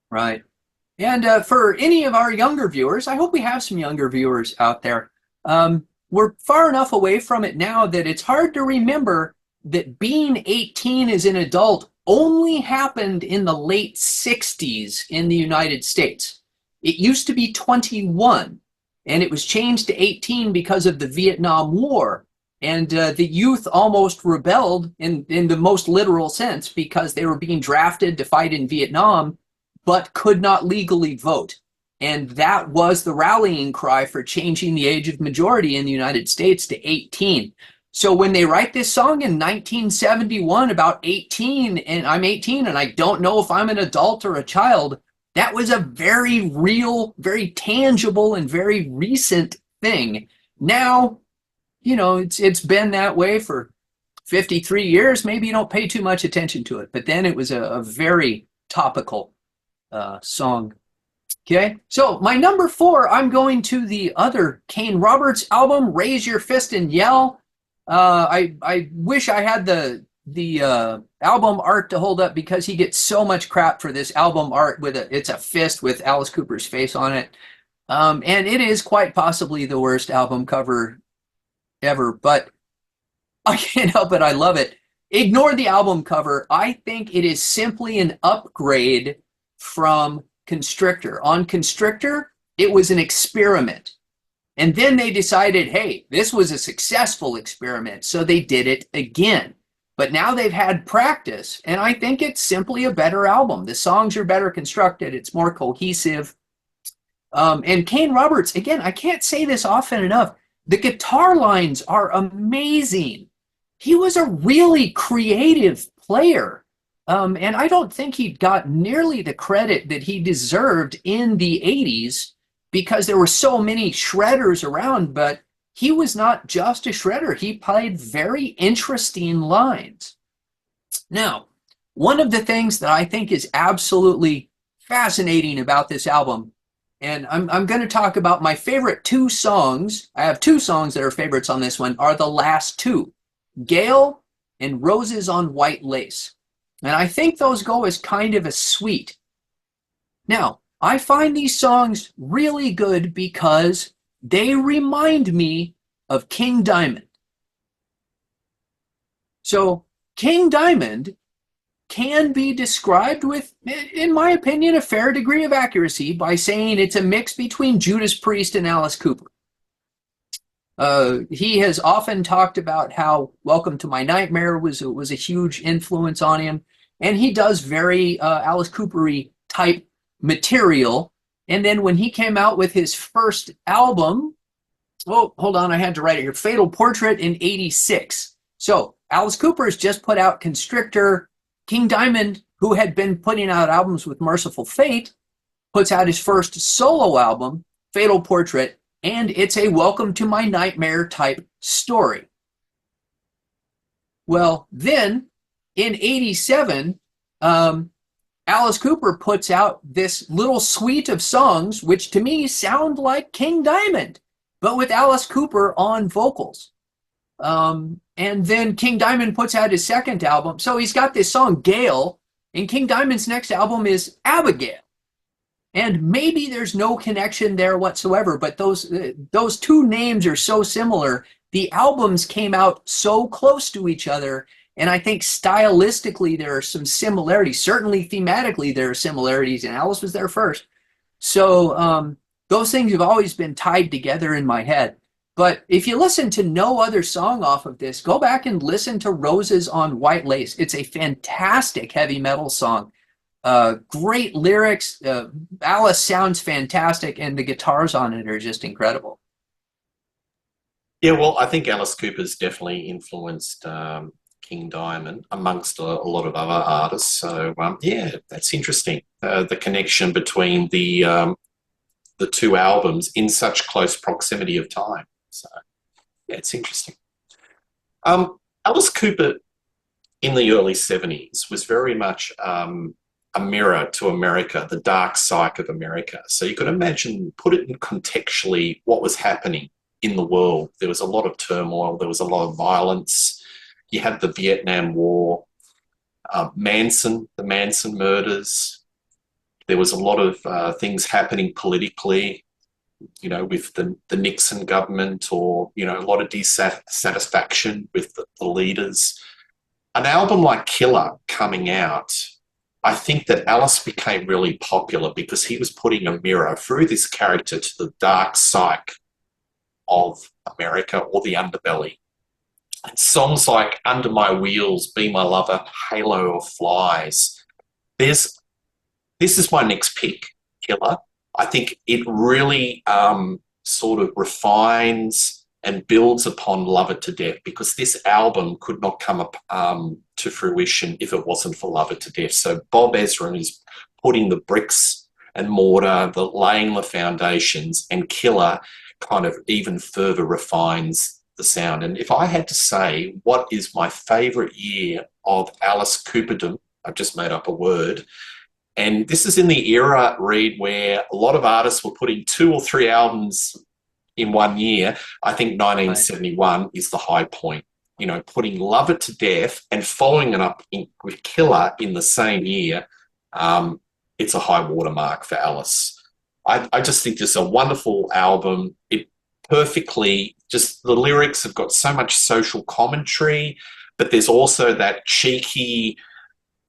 Right. And for any of our younger viewers, I hope we have some younger viewers out there. We're far enough away from it now that it's hard to remember that being 18 as an adult only happened in the late 60s in the United States. It used to be 21, and it was changed to 18 because of the Vietnam War. And the youth almost rebelled in the most literal sense because they were being drafted to fight in Vietnam, but could not legally vote. And that was the rallying cry for changing the age of majority in the United States to 18. So when they write this song in 1971 about 18, and I'm 18 and I don't know if I'm an adult or a child, that was a very real, very tangible, and very recent thing. Now, it's been that way for 53 years. Maybe you don't pay too much attention to it, but then it was a very topical song. Okay, so my number 4, I'm going to the other Kane Roberts album, Raise Your Fist and Yell. I wish I had the album art to hold up because he gets so much crap for this album art it's a fist with Alice Cooper's face on it. And it is quite possibly the worst album cover ever, but I can't help it. I love it. Ignore the album cover. I think it is simply an upgrade from Constrictor. On Constrictor, it was an experiment. And then they decided, hey, this was a successful experiment, so they did it again. But now they've had practice, and I think it's simply a better album. The songs are better constructed. It's more cohesive. And Kane Roberts, again, I can't say this often enough. The guitar lines are amazing. He was a really creative player. And I don't think he got nearly the credit that he deserved in the 80s because there were so many shredders around, but he was not just a shredder. He played very interesting lines. Now, one of the things that I think is absolutely fascinating about this album, and I'm going to talk about my favorite two songs. I have two songs that are favorites on this one, are the last two, Gale and Roses on White Lace. And I think those go as kind of a suite. Now, I find these songs really good because they remind me of King Diamond. So King Diamond can be described with, in my opinion, a fair degree of accuracy by saying it's a mix between Judas Priest and Alice Cooper. He has often talked about how Welcome to My Nightmare was a huge influence on him, and he does very Alice Cooper-y type material. And then when he came out with his first album, oh, hold on, I had to write it here, Fatal Portrait in '86. So Alice Cooper has just put out Constrictor. King Diamond, who had been putting out albums with Merciful Fate, puts out his first solo album, Fatal Portrait, and it's a Welcome to My Nightmare type story. Well, then in '87, Alice Cooper puts out this little suite of songs, which to me sound like King Diamond, but with Alice Cooper on vocals. And then King Diamond puts out his second album. So he's got this song, Gale, and King Diamond's next album is Abigail. And maybe there's no connection there whatsoever, but those two names are so similar. The albums came out so close to each other, and I think stylistically there are some similarities. Certainly thematically there are similarities, and Alice was there first. So those things have always been tied together in my head. But if you listen to no other song off of this, go back and listen to Roses on White Lace. It's a fantastic heavy metal song. Great lyrics. Alice sounds fantastic, and the guitars on it are just incredible. Yeah, well, I think Alice Cooper's definitely influenced King Diamond amongst a lot of other artists. So, yeah, that's interesting. The connection between the two albums in such close proximity of time. So, yeah, it's interesting. Alice Cooper in the early 70s was very much a mirror to America, the dark psyche of America. So you could imagine, put it in contextually, what was happening in the world. There was a lot of turmoil. There was a lot of violence. You had the Vietnam War, the Manson murders. There was a lot of things happening politically, you know, with the Nixon government, or, you know, a lot of dissatisfaction with the leaders. An album like Killer coming out, I think that Alice became really popular because he was putting a mirror through this character to the dark psyche of America, or the underbelly. And songs like Under My Wheels, Be My Lover, Halo of Flies. This is my next pick, Killer. I think it really sort of refines and builds upon Love It to Death, because this album could not come up to fruition if it wasn't for Love It to Death. So Bob Ezrin is putting the bricks and mortar, laying the foundations, and Killer kind of even further refines the sound. And if I had to say what is my favourite year of Alice Cooperdom, I've just made up a word, and this is in the era, Reed, where a lot of artists were putting 2 or 3 albums in one year. I think 1971 is the high point. You know, putting Love It to Death and following it up with Killer in the same year, it's a high watermark for Alice. I just think this is a wonderful album. It perfectly, just the lyrics have got so much social commentary, but there's also that cheeky,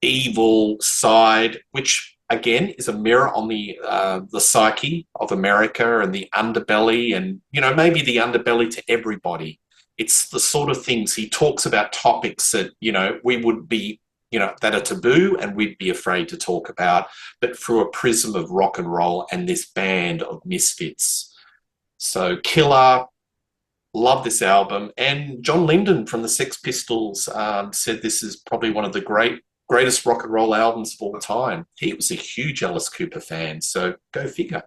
evil side, which again is a mirror on the psyche of America and the underbelly, and, you know, maybe the underbelly to everybody. It's the sort of things he talks about, topics that, you know, we would be, you know, that are taboo and we'd be afraid to talk about, but through a prism of rock and roll and this band of misfits. So Killer, love this album. And John Lydon from the Sex Pistols said this is probably one of the greatest rock and roll albums of all time. He was a huge Alice Cooper fan, so go figure.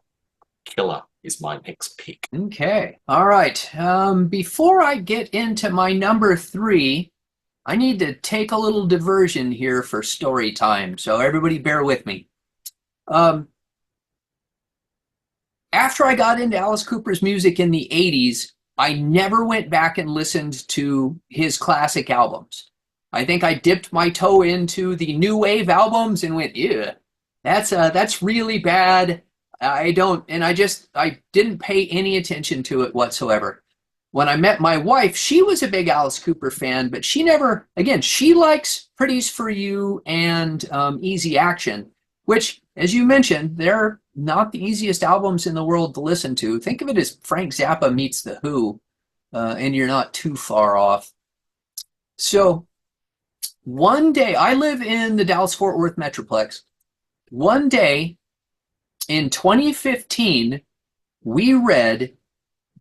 Killer. is my next pick. Okay. All right. Before I get into my number 3, I need to take a little diversion here for story time. So everybody bear with me. After I got into Alice Cooper's music in the 80s, I never went back and listened to his classic albums. I think I dipped my toe into the new wave albums and went, ew, that's really bad. I didn't pay any attention to it whatsoever. When I met my wife, she was a big Alice Cooper fan, but she likes Pretties for You and Easy Action, which, as you mentioned, they're not the easiest albums in the world to listen to. Think of it as Frank Zappa meets The Who, and you're not too far off. So one day, I live in the Dallas-Fort Worth Metroplex. One day in 2015, we read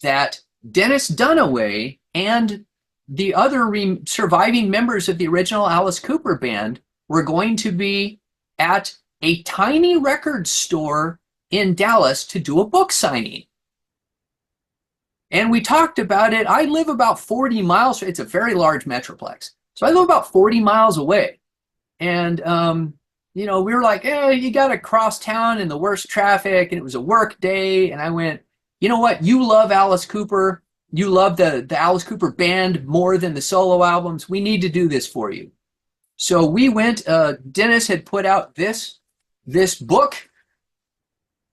that Dennis Dunaway and the other surviving members of the original Alice Cooper band were going to be at a tiny record store in Dallas to do a book signing. And we talked about it. I live about 40 miles. It's a very large metroplex. So I live about 40 miles away. And, we were like, you got to cross town in the worst traffic. And it was a work day. And I went, you know what? You love Alice Cooper. You love the Alice Cooper band more than the solo albums. We need to do this for you. So we went. Dennis had put out this book.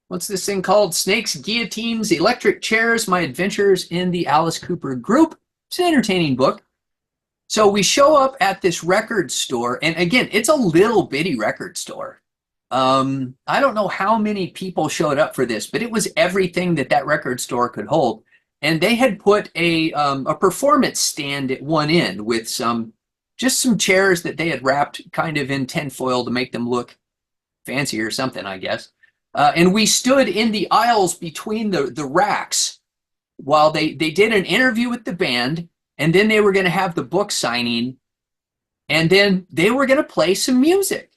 What's this thing called? Snakes, Guillotines, Electric Chairs, My Adventures in the Alice Cooper Group. It's an entertaining book. So we show up at this record store, and again, it's a little bitty record store. I don't know how many people showed up for this, but it was everything that record store could hold. And they had put a performance stand at one end with some chairs that they had wrapped kind of in tinfoil to make them look fancy or something, I guess. And we stood in the aisles between the racks while they did an interview with the band, and then they were going to have the book signing, and then they were going to play some music.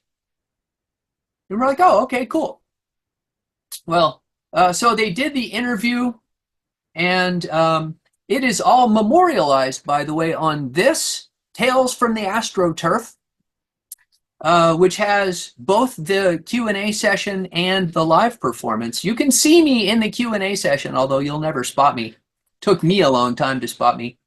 And we're like, oh, okay, cool. Well, so they did the interview, and it is all memorialized, by the way, on this Tales from the AstroTurf, which has both the Q&A session and the live performance. You can see me in the Q&A session, although you'll never spot me. Took me a long time to spot me.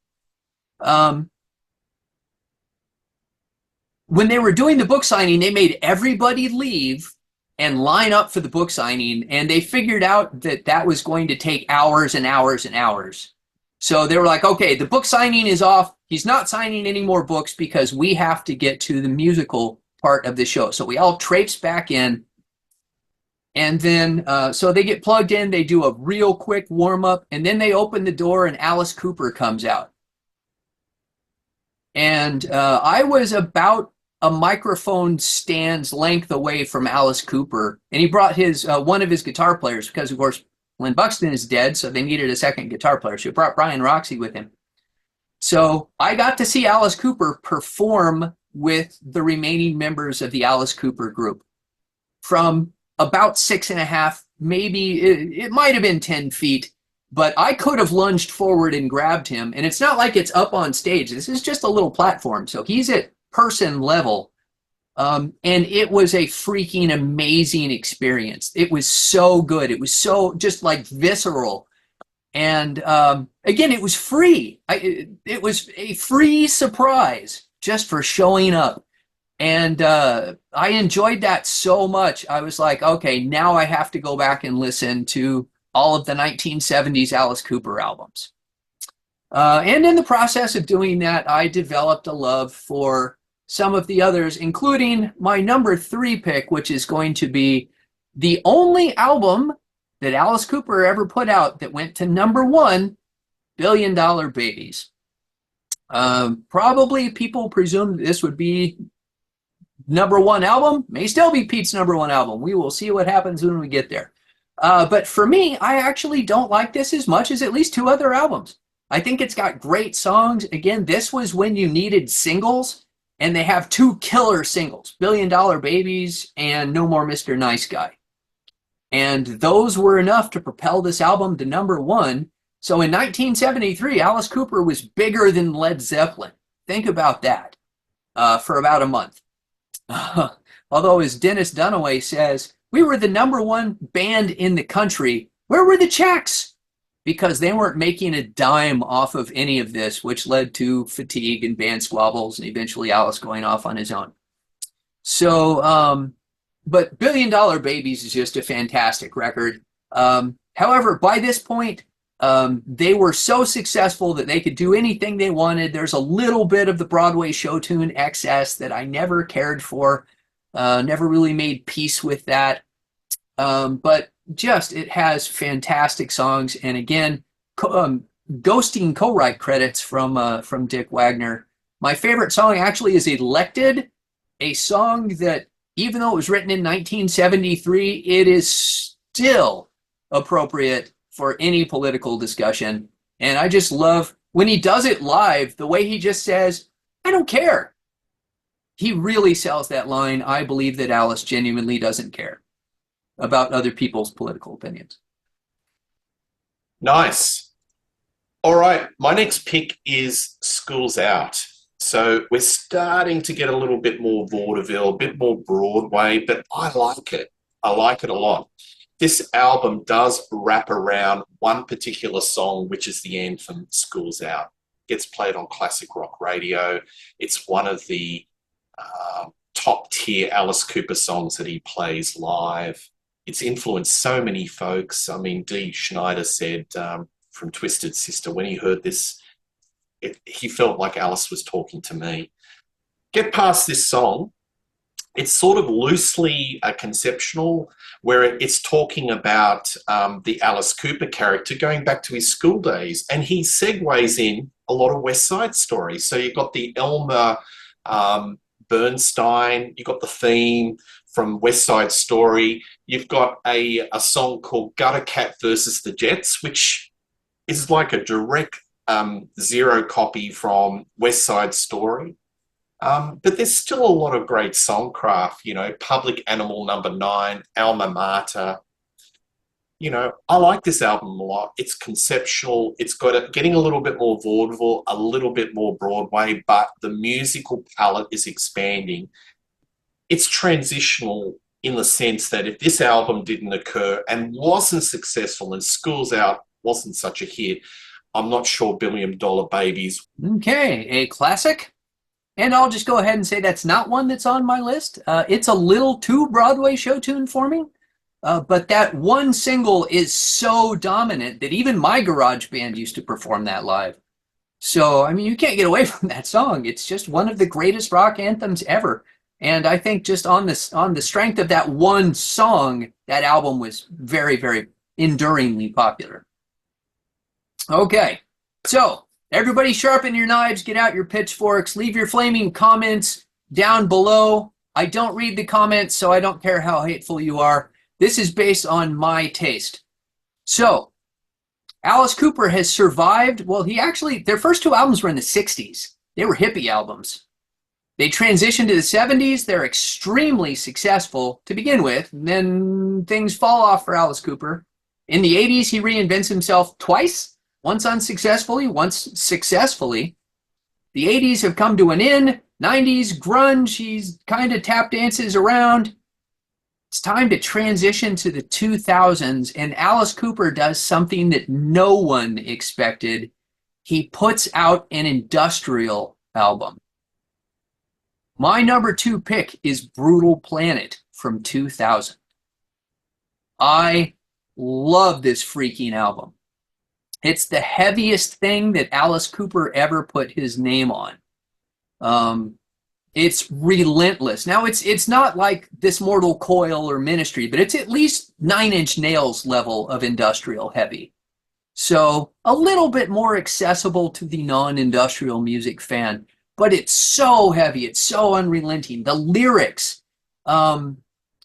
When they were doing the book signing, they made everybody leave and line up for the book signing, and they figured out that was going to take hours and hours and hours. So they were like, okay, the book signing is off. He's not signing any more books because we have to get to the musical part of the show. So we all traipse back in, and then so they get plugged in, they do a real quick warm-up, and then they open the door and Alice Cooper comes out. And I was about a microphone stand's length away from Alice Cooper, and he brought one of his guitar players because, of course, Lynn Buxton is dead, so they needed a second guitar player. So he brought Brian Roxy with him. So I got to see Alice Cooper perform with the remaining members of the Alice Cooper group from about 6.5, maybe it might have been 10 feet, but I could have lunged forward and grabbed him. And it's not like it's up on stage. This is just a little platform. So he's at person level. And it was a freaking amazing experience. It was so good. It was so just like visceral. And again, it was free. It was a free surprise just for showing up. And I enjoyed that so much. I was like, okay, now I have to go back and listen to all of the 1970s Alice Cooper albums. And in the process of doing that, I developed a love for some of the others, including my number 3 pick, which is going to be the only album that Alice Cooper ever put out that went to number 1, Billion Dollar Babies. Probably people presumed this would be number 1 album. May still be Pete's number 1 album. We will see what happens when we get there. But for me, I actually don't like this as much as at least 2 other albums. I think it's got great songs. Again, this was when you needed singles, and they have 2 killer singles, Billion Dollar Babies and No More Mr. Nice Guy. And those were enough to propel this album to #1. So in 1973, Alice Cooper was bigger than Led Zeppelin. Think about that, for about a month. Although, as Dennis Dunaway says, we were the #1 band in the country. Where were the checks? Because they weren't making a dime off of any of this, which led to fatigue and band squabbles and eventually Alice going off on his own. So, but Billion Dollar Babies is just a fantastic record. However, by this point, they were so successful that they could do anything they wanted. There's a little bit of the Broadway show tune excess that I never cared for, never really made peace with that. But just, it has fantastic songs. And again, ghosting co-write credits from Dick Wagner. My favorite song actually is Elected, a song that, even though it was written in 1973, it is still appropriate for any political discussion. And I just love when he does it live, the way he just says, I don't care. He really sells that line. I believe that Alice genuinely doesn't care about other people's political opinions. Nice. All right, my next pick is School's Out. So we're starting to get a little bit more vaudeville, a bit more Broadway, but I like it. I like it a lot. This album does wrap around one particular song, which is the anthem, School's Out. Gets played on classic rock radio. It's one of the top tier Alice Cooper songs that he plays live. It's influenced so many folks. I mean, Dee Schneider said from Twisted Sister, when he heard this, he felt like Alice was talking to me. Get past this song, it's sort of loosely conceptual, where it's talking about the Alice Cooper character going back to his school days, and he segues in a lot of West Side Story. So you've got the Elmer Bernstein, you've got the theme from West Side Story, you've got a song called Gutter Cat versus the Jets, which is like a direct zero copy from West Side Story. But there's still a lot of great songcraft, you know, Public Animal Number 9, Alma Mater. You know, I like this album a lot. It's conceptual. It's got getting a little bit more vaudeville, a little bit more Broadway, but the musical palette is expanding. It's transitional in the sense that if this album didn't occur and wasn't successful and School's Out wasn't such a hit, I'm not sure Billion Dollar Babies. Okay, a classic. And I'll just go ahead and say that's not one that's on my list. It's a little too Broadway show tune for me. But that one single is so dominant that even my garage band used to perform that live. So, I mean, you can't get away from that song. It's just one of the greatest rock anthems ever. And I think just on the strength of that one song, that album was very, very enduringly popular. Okay, so everybody sharpen your knives, get out your pitchforks, leave your flaming comments down below. I don't read the comments, so I don't care how hateful you are. This is based on my taste. So, Alice Cooper has survived. Well, their first two albums were in the 60s. They were hippie albums. They transitioned to the 70s. They're extremely successful to begin with. And then things fall off for Alice Cooper. In the 80s, he reinvents himself twice. Once unsuccessfully, once successfully. The 80s have come to an end. 90s, grunge, he's kind of tap dances around. It's time to transition to the 2000s, and Alice Cooper does something that no one expected. He puts out an industrial album. My number 2 pick is Brutal Planet from 2000. I love this freaking album. It's the heaviest thing that Alice Cooper ever put his name on. It's relentless. Now, it's not like This Mortal Coil or Ministry, but it's at least 9 Inch Nails level of industrial heavy. So a little bit more accessible to the non-industrial music fan, but it's so heavy. It's so unrelenting. The lyrics,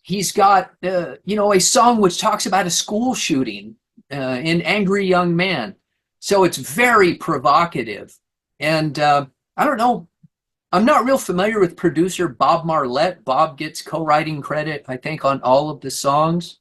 he's got, a song which talks about a school shooting, an angry young man. So it's very provocative. And I don't know, I'm not real familiar with producer Bob Marlette. Bob gets co-writing credit, I think, on all of the songs.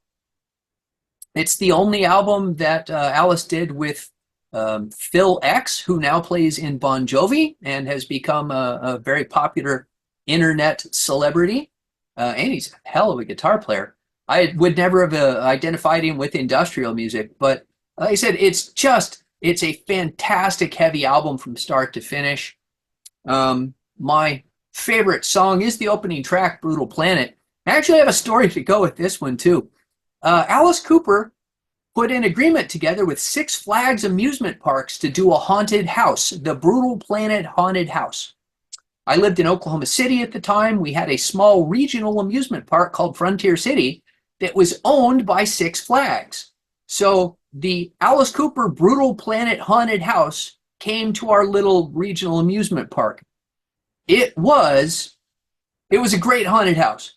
It's the only album that Alice did with Phil X, who now plays in Bon Jovi and has become a very popular internet celebrity. And he's a hell of a guitar player. I would never have identified him with industrial music, but like I said, it's a fantastic heavy album from start to finish. My favorite song is the opening track, Brutal Planet. I actually have a story to go with this one too. Alice Cooper put an agreement together with Six Flags amusement parks to do a haunted house, the Brutal Planet Haunted House. I lived in Oklahoma City at the time. We had a small regional amusement park called Frontier City that was owned by Six Flags. So the Alice Cooper Brutal Planet Haunted House came to our little regional amusement park. It was a great haunted house,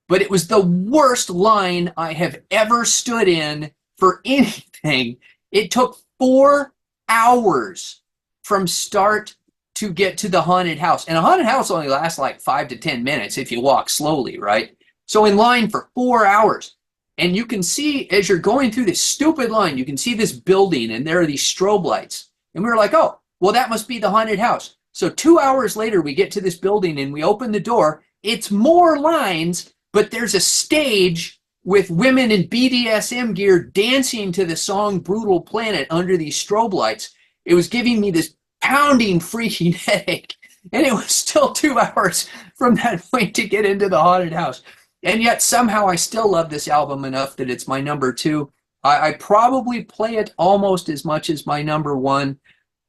but it was the worst line I have ever stood in for anything. It took 4 hours from start to get to the haunted house. And a haunted house only lasts like 5 to 10 minutes if you walk slowly, right? So in line for 4 hours. And you can see, as you're going through this stupid line, you can see this building and there are these strobe lights. And we were like, oh, well, that must be the haunted house. So 2 hours later, we get to this building and we open the door. It's more lines, but there's a stage with women in BDSM gear dancing to the song Brutal Planet under these strobe lights. It was giving me this pounding, freaking headache. And it was still 2 hours from that point to get into the haunted house. And yet somehow I still love this album enough that it's my number 2. I probably play it almost as much as my number 1.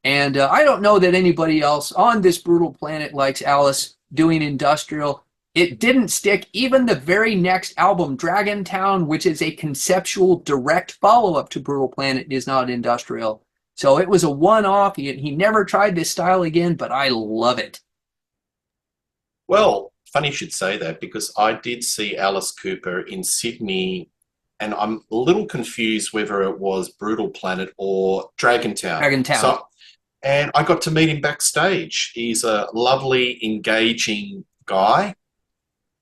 And I don't know that anybody else on this Brutal Planet likes Alice doing industrial. It didn't stick. Even the very next album, Dragon Town, which is a conceptual direct follow-up to Brutal Planet, is not industrial. So it was a one-off. He never tried this style again, but I love it. Well, funny you should say that, because I did see Alice Cooper in Sydney, and I'm a little confused whether it was Brutal Planet or Dragon Town. Dragon Town. And I got to meet him backstage. He's a lovely, engaging guy.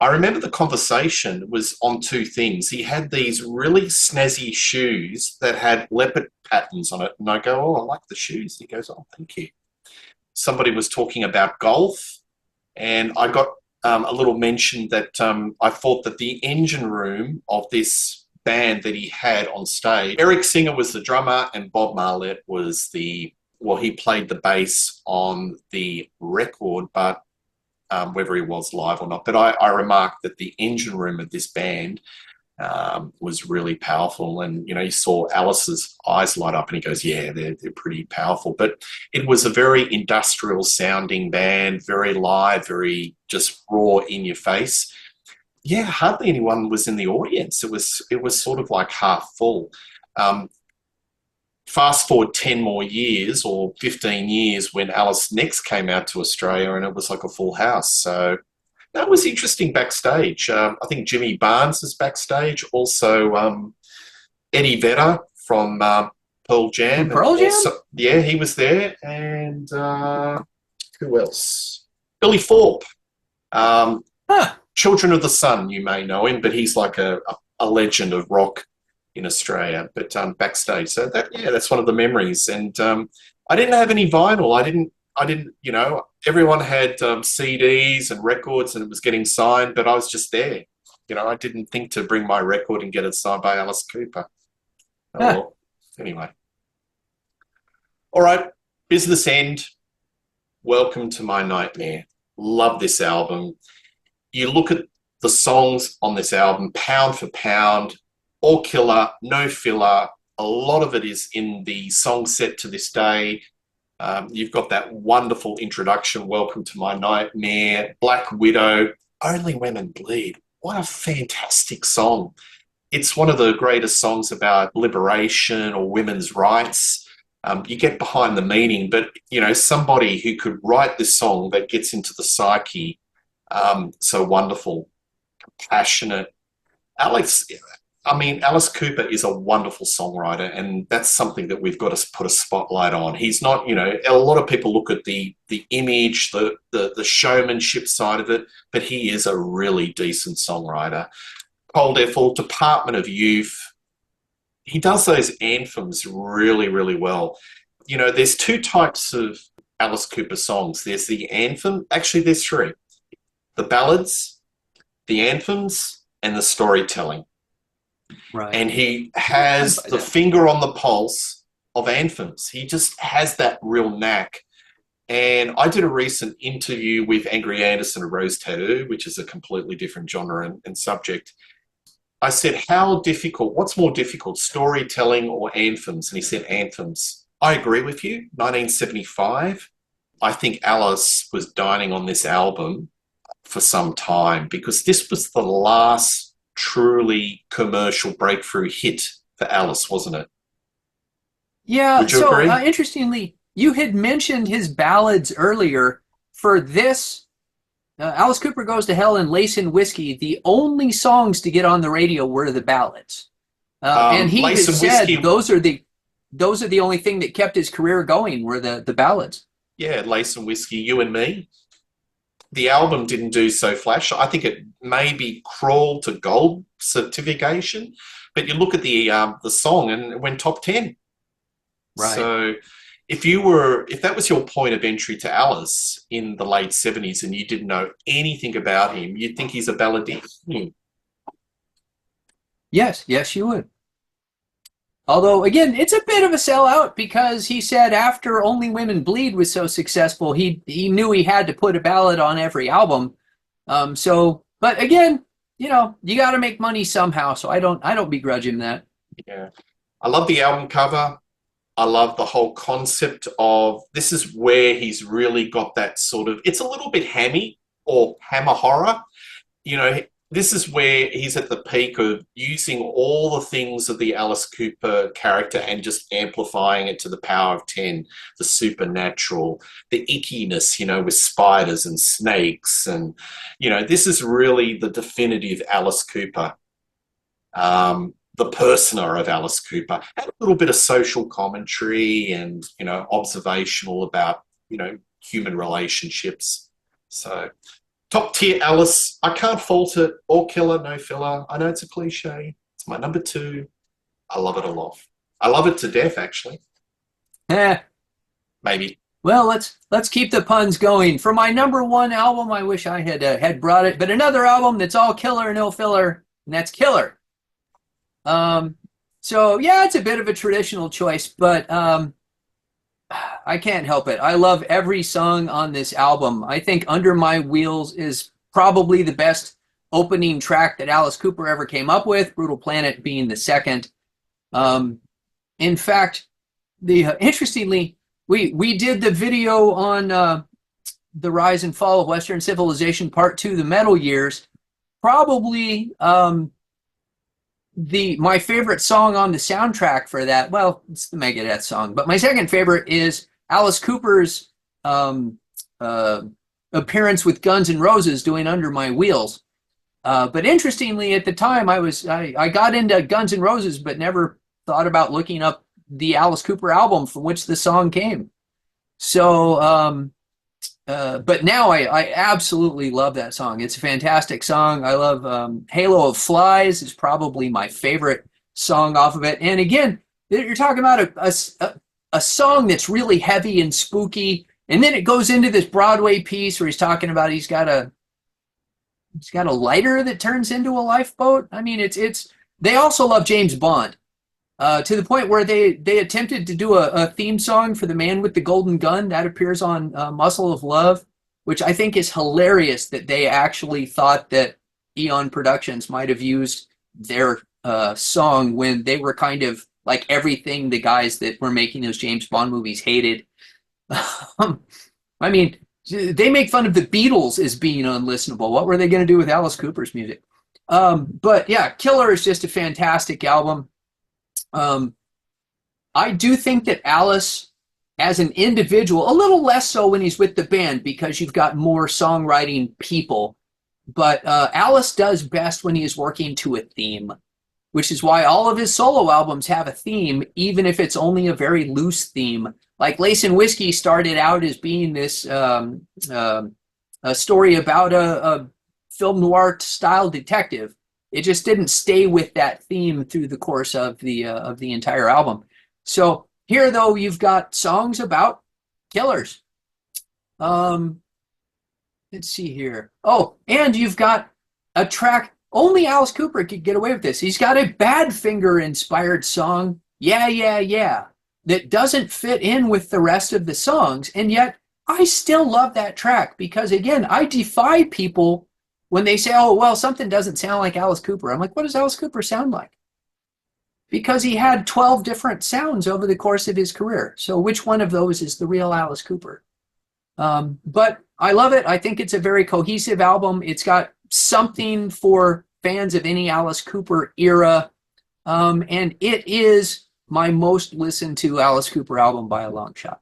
I remember the conversation was on 2 things. He had these really snazzy shoes that had leopard patterns on it. And I go, oh, I like the shoes. He goes, oh, thank you. Somebody was talking about golf. And I got a little mention that I thought that the engine room of this band that he had on stage, Eric Singer was the drummer and Bob Marlette was he played the bass on the record, but whether he was live or not. But I remarked that the engine room of this band was really powerful. And, you saw Alice's eyes light up and he goes, yeah, they're pretty powerful. But it was a very industrial sounding band, very live, very just raw in your face. Yeah, hardly anyone was in the audience. It was sort of like half full. Fast forward 10 more years or 15 years when Alice next came out to Australia and it was like a full house. So that was interesting backstage. I think Jimmy Barnes is backstage. Also, Eddie Vedder from Pearl Jam. Pearl Jam? Yeah, he was there. And who else? Billy Thorpe. Children of the Sun, you may know him, but he's like a legend of rock in Australia, but backstage. So that's one of the memories. And I didn't have any vinyl. I didn't, everyone had CDs and records and it was getting signed, but I was just there. I didn't think to bring my record and get it signed by Alice Cooper. Oh, well, anyway. All right, business end. Welcome to My Nightmare. Love this album. You look at the songs on this album, pound for pound, all killer, no filler. A lot of it is in the song set to this day. You've got that wonderful introduction, Welcome to My Nightmare, Black Widow, Only Women Bleed. What a fantastic song. It's one of the greatest songs about liberation or women's rights. You get behind the meaning, but, somebody who could write this song that gets into the psyche, so wonderful, compassionate. Alice Cooper is a wonderful songwriter, and that's something that we've got to put a spotlight on. He's not, a lot of people look at the image, the showmanship side of it, but he is a really decent songwriter. Cold Air Fall, Department of Youth, he does those anthems really, really well. You know, there's two types of Alice Cooper songs. There's the anthem. Actually, there's three: the ballads, the anthems, and the storytelling. Right. And he has the finger on the pulse of anthems. He just has that real knack. And I did a recent interview with Angry Anderson of Rose Tattoo, which is a completely different genre and subject. I said, how difficult, what's more difficult, storytelling or anthems? And he said, anthems. I agree with you. 1975, I think Alice was dining on this album for some time because this was the last truly commercial breakthrough hit for Alice, wasn't it? Yeah, Would you so agree? interestingly, you had mentioned his ballads earlier. For this, Alice Cooper Goes to Hell and Lace and Whiskey, the only songs to get on the radio were the ballads. And he Lace has and said Whiskey, those are the only thing that kept his career going were the ballads. yeah, Lace and Whiskey, You and Me. The album didn't do so flash. I think it maybe crawled to gold certification, but you look at the song and it went top 10. Right. So if that was your point of entry to Alice in the late 70s and you didn't know anything about him, you'd think he's a balladeer. Yes, yes, you would. Although, again, it's a bit of a sellout because he said after Only Women Bleed was so successful, he knew he had to put a ballad on every album. But again, you know, you got to make money somehow. So I don't begrudge him that. Yeah. I love the album cover. I love the whole concept of this is where he's really got that sort of, it's a little bit hammy or hammer horror. You know, this is where he's at the peak of using all the things of the Alice Cooper character and just amplifying it to the power of 10, the supernatural, the ickiness, you know, with spiders and snakes. And, you know, this is really the definitive Alice Cooper. The persona of Alice Cooper, and a little bit of social commentary and, you know, observational about, you know, human relationships. So top tier Alice, I can't fault it. All killer, no filler. I know it's a cliche. It's my number 2. I love it a lot. I love it to death, actually. Maybe. Well, let's keep the puns going. For my number 1 album, I wish I had brought it, but another album that's all killer, no filler, and that's Killer. So yeah, it's a bit of a traditional choice, but I can't help it. I love every song on this album. I think Under My Wheels is probably the best opening track that Alice Cooper ever came up with, Brutal Planet being the second. In fact, interestingly, we did the video on the rise and fall of Western civilization, part 2, the metal years. Probably my favorite song on the soundtrack for that, well, it's the Megadeth song, but my second favorite is Alice Cooper's appearance with Guns N' Roses doing Under My Wheels. But interestingly, at the time, I got into Guns N' Roses, but never thought about looking up the Alice Cooper album from which the song came. So, but now I absolutely love that song. It's a fantastic song. I love Halo of Flies is probably my favorite song off of it. And again, you're talking about a song that's really heavy and spooky. And then it goes into this Broadway piece where he's talking about he's got a lighter that turns into a lifeboat. I mean, they also love James Bond. To the point where they attempted to do a theme song for The Man with the Golden Gun that appears on Muscle of Love, which I think is hilarious that they actually thought that Eon Productions might have used their song when they were kind of like everything the guys that were making those James Bond movies hated. I mean, they make fun of the Beatles as being unlistenable. What were they going to do with Alice Cooper's music? But yeah, Killer is just a fantastic album. I do think that Alice, as an individual, a little less so when he's with the band because you've got more songwriting people, but Alice does best when he is working to a theme, which is why all of his solo albums have a theme, even if it's only a very loose theme. Like Lace and Whiskey started out as being this a story about a film noir style detective. It just didn't stay with that theme through the course of the entire album. So here, though, you've got songs about killers. Um, let's see here. Oh, and you've got a track. Only Alice Cooper could get away with this. He's got a Badfinger inspired song, Yeah, Yeah, Yeah, that doesn't fit in with the rest of the songs. And yet I still love that track because, again, I defy people when they say, oh, well, something doesn't sound like Alice Cooper. I'm like, what does Alice Cooper sound like? Because he had 12 different sounds over the course of his career. So which one of those is the real Alice Cooper? But I love it. I think it's a very cohesive album. It's got something for fans of any Alice Cooper era. And it is my most listened to Alice Cooper album by a long shot.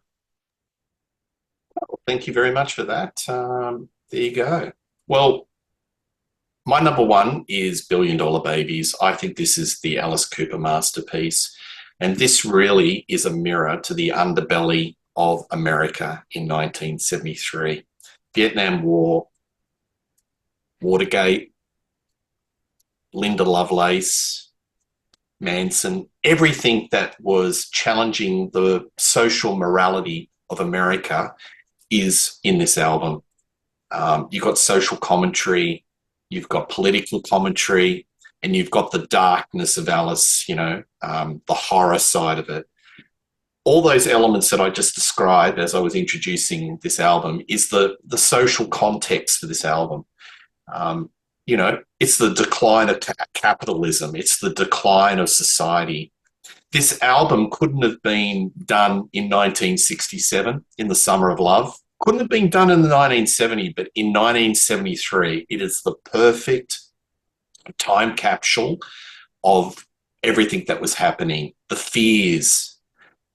Thank you very much for that. There you go. Well, my number one is Billion Dollar Babies. I think this is the Alice Cooper masterpiece. And this really is a mirror to the underbelly of America in 1973. Vietnam War, Watergate, Linda Lovelace, Manson, everything that was challenging the social morality of America is in this album. You've got social commentary, you've got political commentary, and you've got the darkness of Alice, the horror side of it. All those elements that I just described as I was introducing this album is the social context for this album. It's the decline of capitalism. It's the decline of society. This album couldn't have been done in 1967, in the Summer of Love. Couldn't have been done in the 1970s, but in 1973, it is the perfect time capsule of everything that was happening, the fears.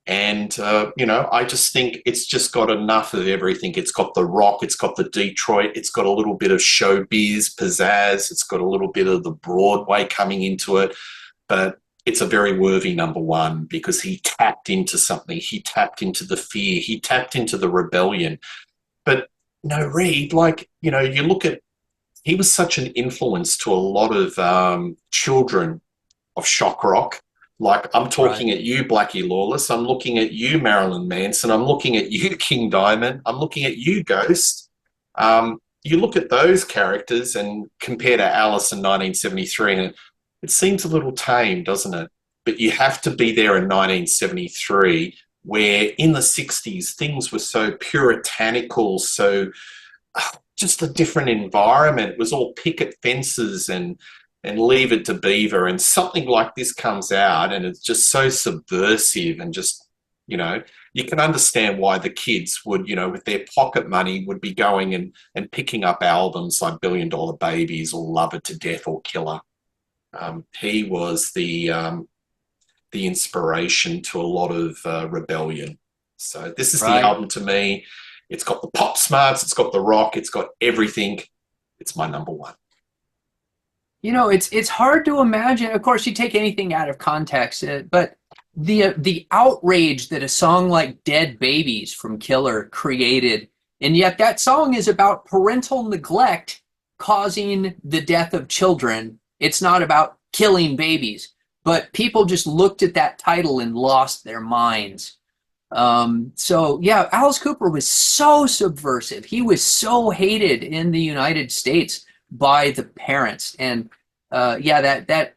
And, I just think it's just got enough of everything. It's got the rock, it's got the Detroit, it's got a little bit of showbiz, pizzazz, it's got a little bit of the Broadway coming into it. But it's a very worthy number one because he tapped into something. He tapped into the fear. He tapped into the rebellion. But, Reed, you look at, he was such an influence to a lot of children of shock rock. Like, I'm talking at you, Blackie Lawless. I'm looking at you, Marilyn Manson. I'm looking at you, King Diamond. I'm looking at you, Ghost. You look at those characters and compare to Alice in 1973, and it seems a little tame, doesn't it? But you have to be there in 1973, where in the 60s, things were so puritanical, so just a different environment. It was all picket fences and Leave It to Beaver, and something like this comes out and it's just so subversive and just, you can understand why the kids would, with their pocket money would be going and picking up albums like Billion Dollar Babies or Love It to Death or Killer. He was the inspiration to a lot of rebellion. So this is the album to me. It's got the pop smarts, it's got the rock, it's got everything. It's my number one. It's hard to imagine. Of course, you take anything out of context, but the outrage that a song like Dead Babies from Killer created, and yet that song is about parental neglect causing the death of children. It's not about killing babies, but people just looked at that title and lost their minds. So yeah, Alice Cooper was so subversive. He was so hated in the United States by the parents, and that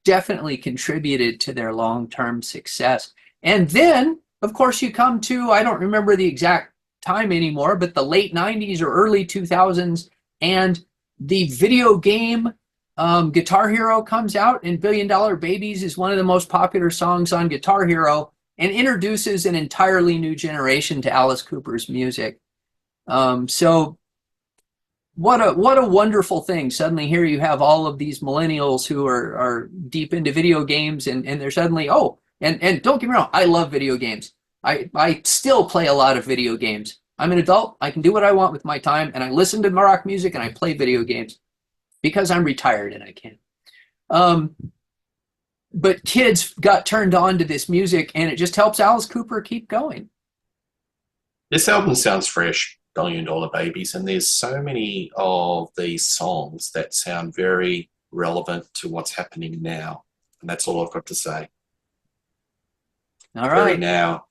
definitely contributed to their long-term success. And then, of course, you come to, I don't remember the exact time anymore, but the late 90s or early 2000s, and the video game Guitar Hero comes out, and Billion Dollar Babies is one of the most popular songs on Guitar Hero and introduces an entirely new generation to Alice Cooper's music. So what a wonderful thing. Suddenly here you have all of these millennials who are deep into video games, and they're suddenly, and don't get me wrong, I love video games. I still play a lot of video games. I'm an adult. I can do what I want with my time, and I listen to rock music and I play video games because I'm retired and I can. But kids got turned on to this music, and it just helps Alice Cooper keep going. This album sounds fresh, Billion Dollar Babies, and there's so many of these songs that sound very relevant to what's happening now. And that's all I've got to say. All Very right. now.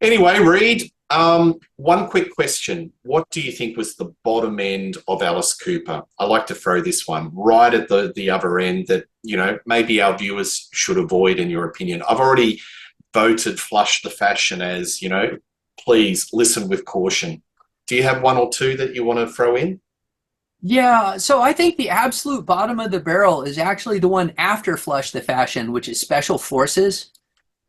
Anyway, Reed, one quick question. What do you think was the bottom end of Alice Cooper? I like to throw this one right at the other end that, you know, maybe our viewers should avoid, in your opinion. I've already voted Flush the Fashion as, you know, please listen with caution. Do you have one or two that you want to throw in? Yeah, so I think the absolute bottom of the barrel is actually the one after Flush the Fashion, which is Special Forces,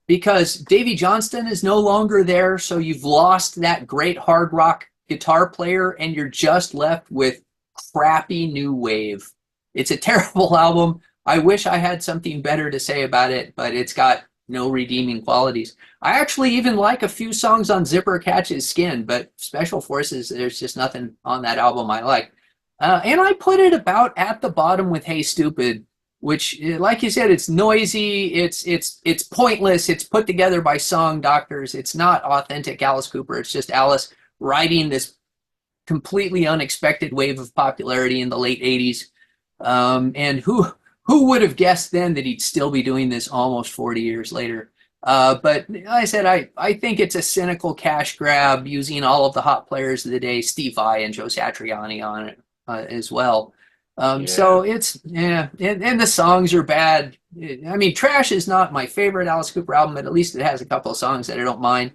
because Davy Johnston is no longer there, so you've lost that great hard rock guitar player, and you're just left with crappy new wave. It's a terrible album. I wish I had something better to say about it, but it's got no redeeming qualities. I actually even like a few songs on Zipper Catches Skin, but Special Forces, there's just nothing on that album I like. And I put it about at the bottom with Hey Stupid, which, like you said, it's noisy, it's pointless, it's put together by song doctors, it's not authentic Alice Cooper, it's just Alice riding this completely unexpected wave of popularity in the late 80s. And who would have guessed then that he'd still be doing this almost 40 years later? But like I said, I think it's a cynical cash grab using all of the hot players of the day, Steve Vai and Joe Satriani on it as well. So it's, yeah, and the songs are bad. I mean, Trash is not my favorite Alice Cooper album, but at least it has a couple of songs that I don't mind.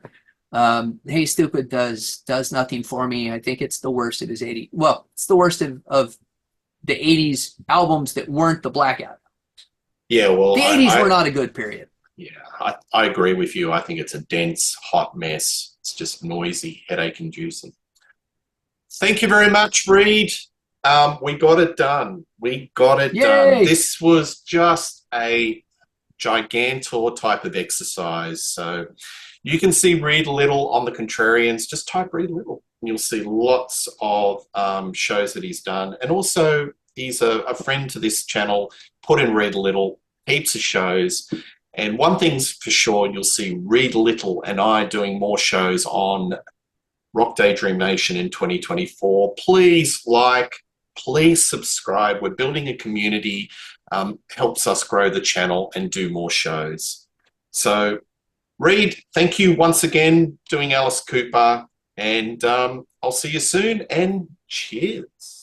Hey Stupid does nothing for me. I think it's the worst of his 80s. Well, it's the worst of the 80s albums that weren't the Black Album. Yeah, well, the 80s were not a good period. Yeah, I agree with you. I think it's a dense, hot mess. It's just noisy, headache-inducing. Thank you very much, Reed. We got it done. We got it done. This was just a gigantor type of exercise. So you can see Reed Little on the Contrarians. Just type Reed Little and you'll see lots of shows that he's done. And also, he's a friend to this channel. Put in Reed Little, heaps of shows. And one thing's for sure, you'll see Reed Little and I doing more shows on Rock Daydream Nation in 2024. Please like, please subscribe. We're building a community, helps us grow the channel and do more shows. So, Reed, thank you once again doing Alice Cooper, and I'll see you soon, and cheers.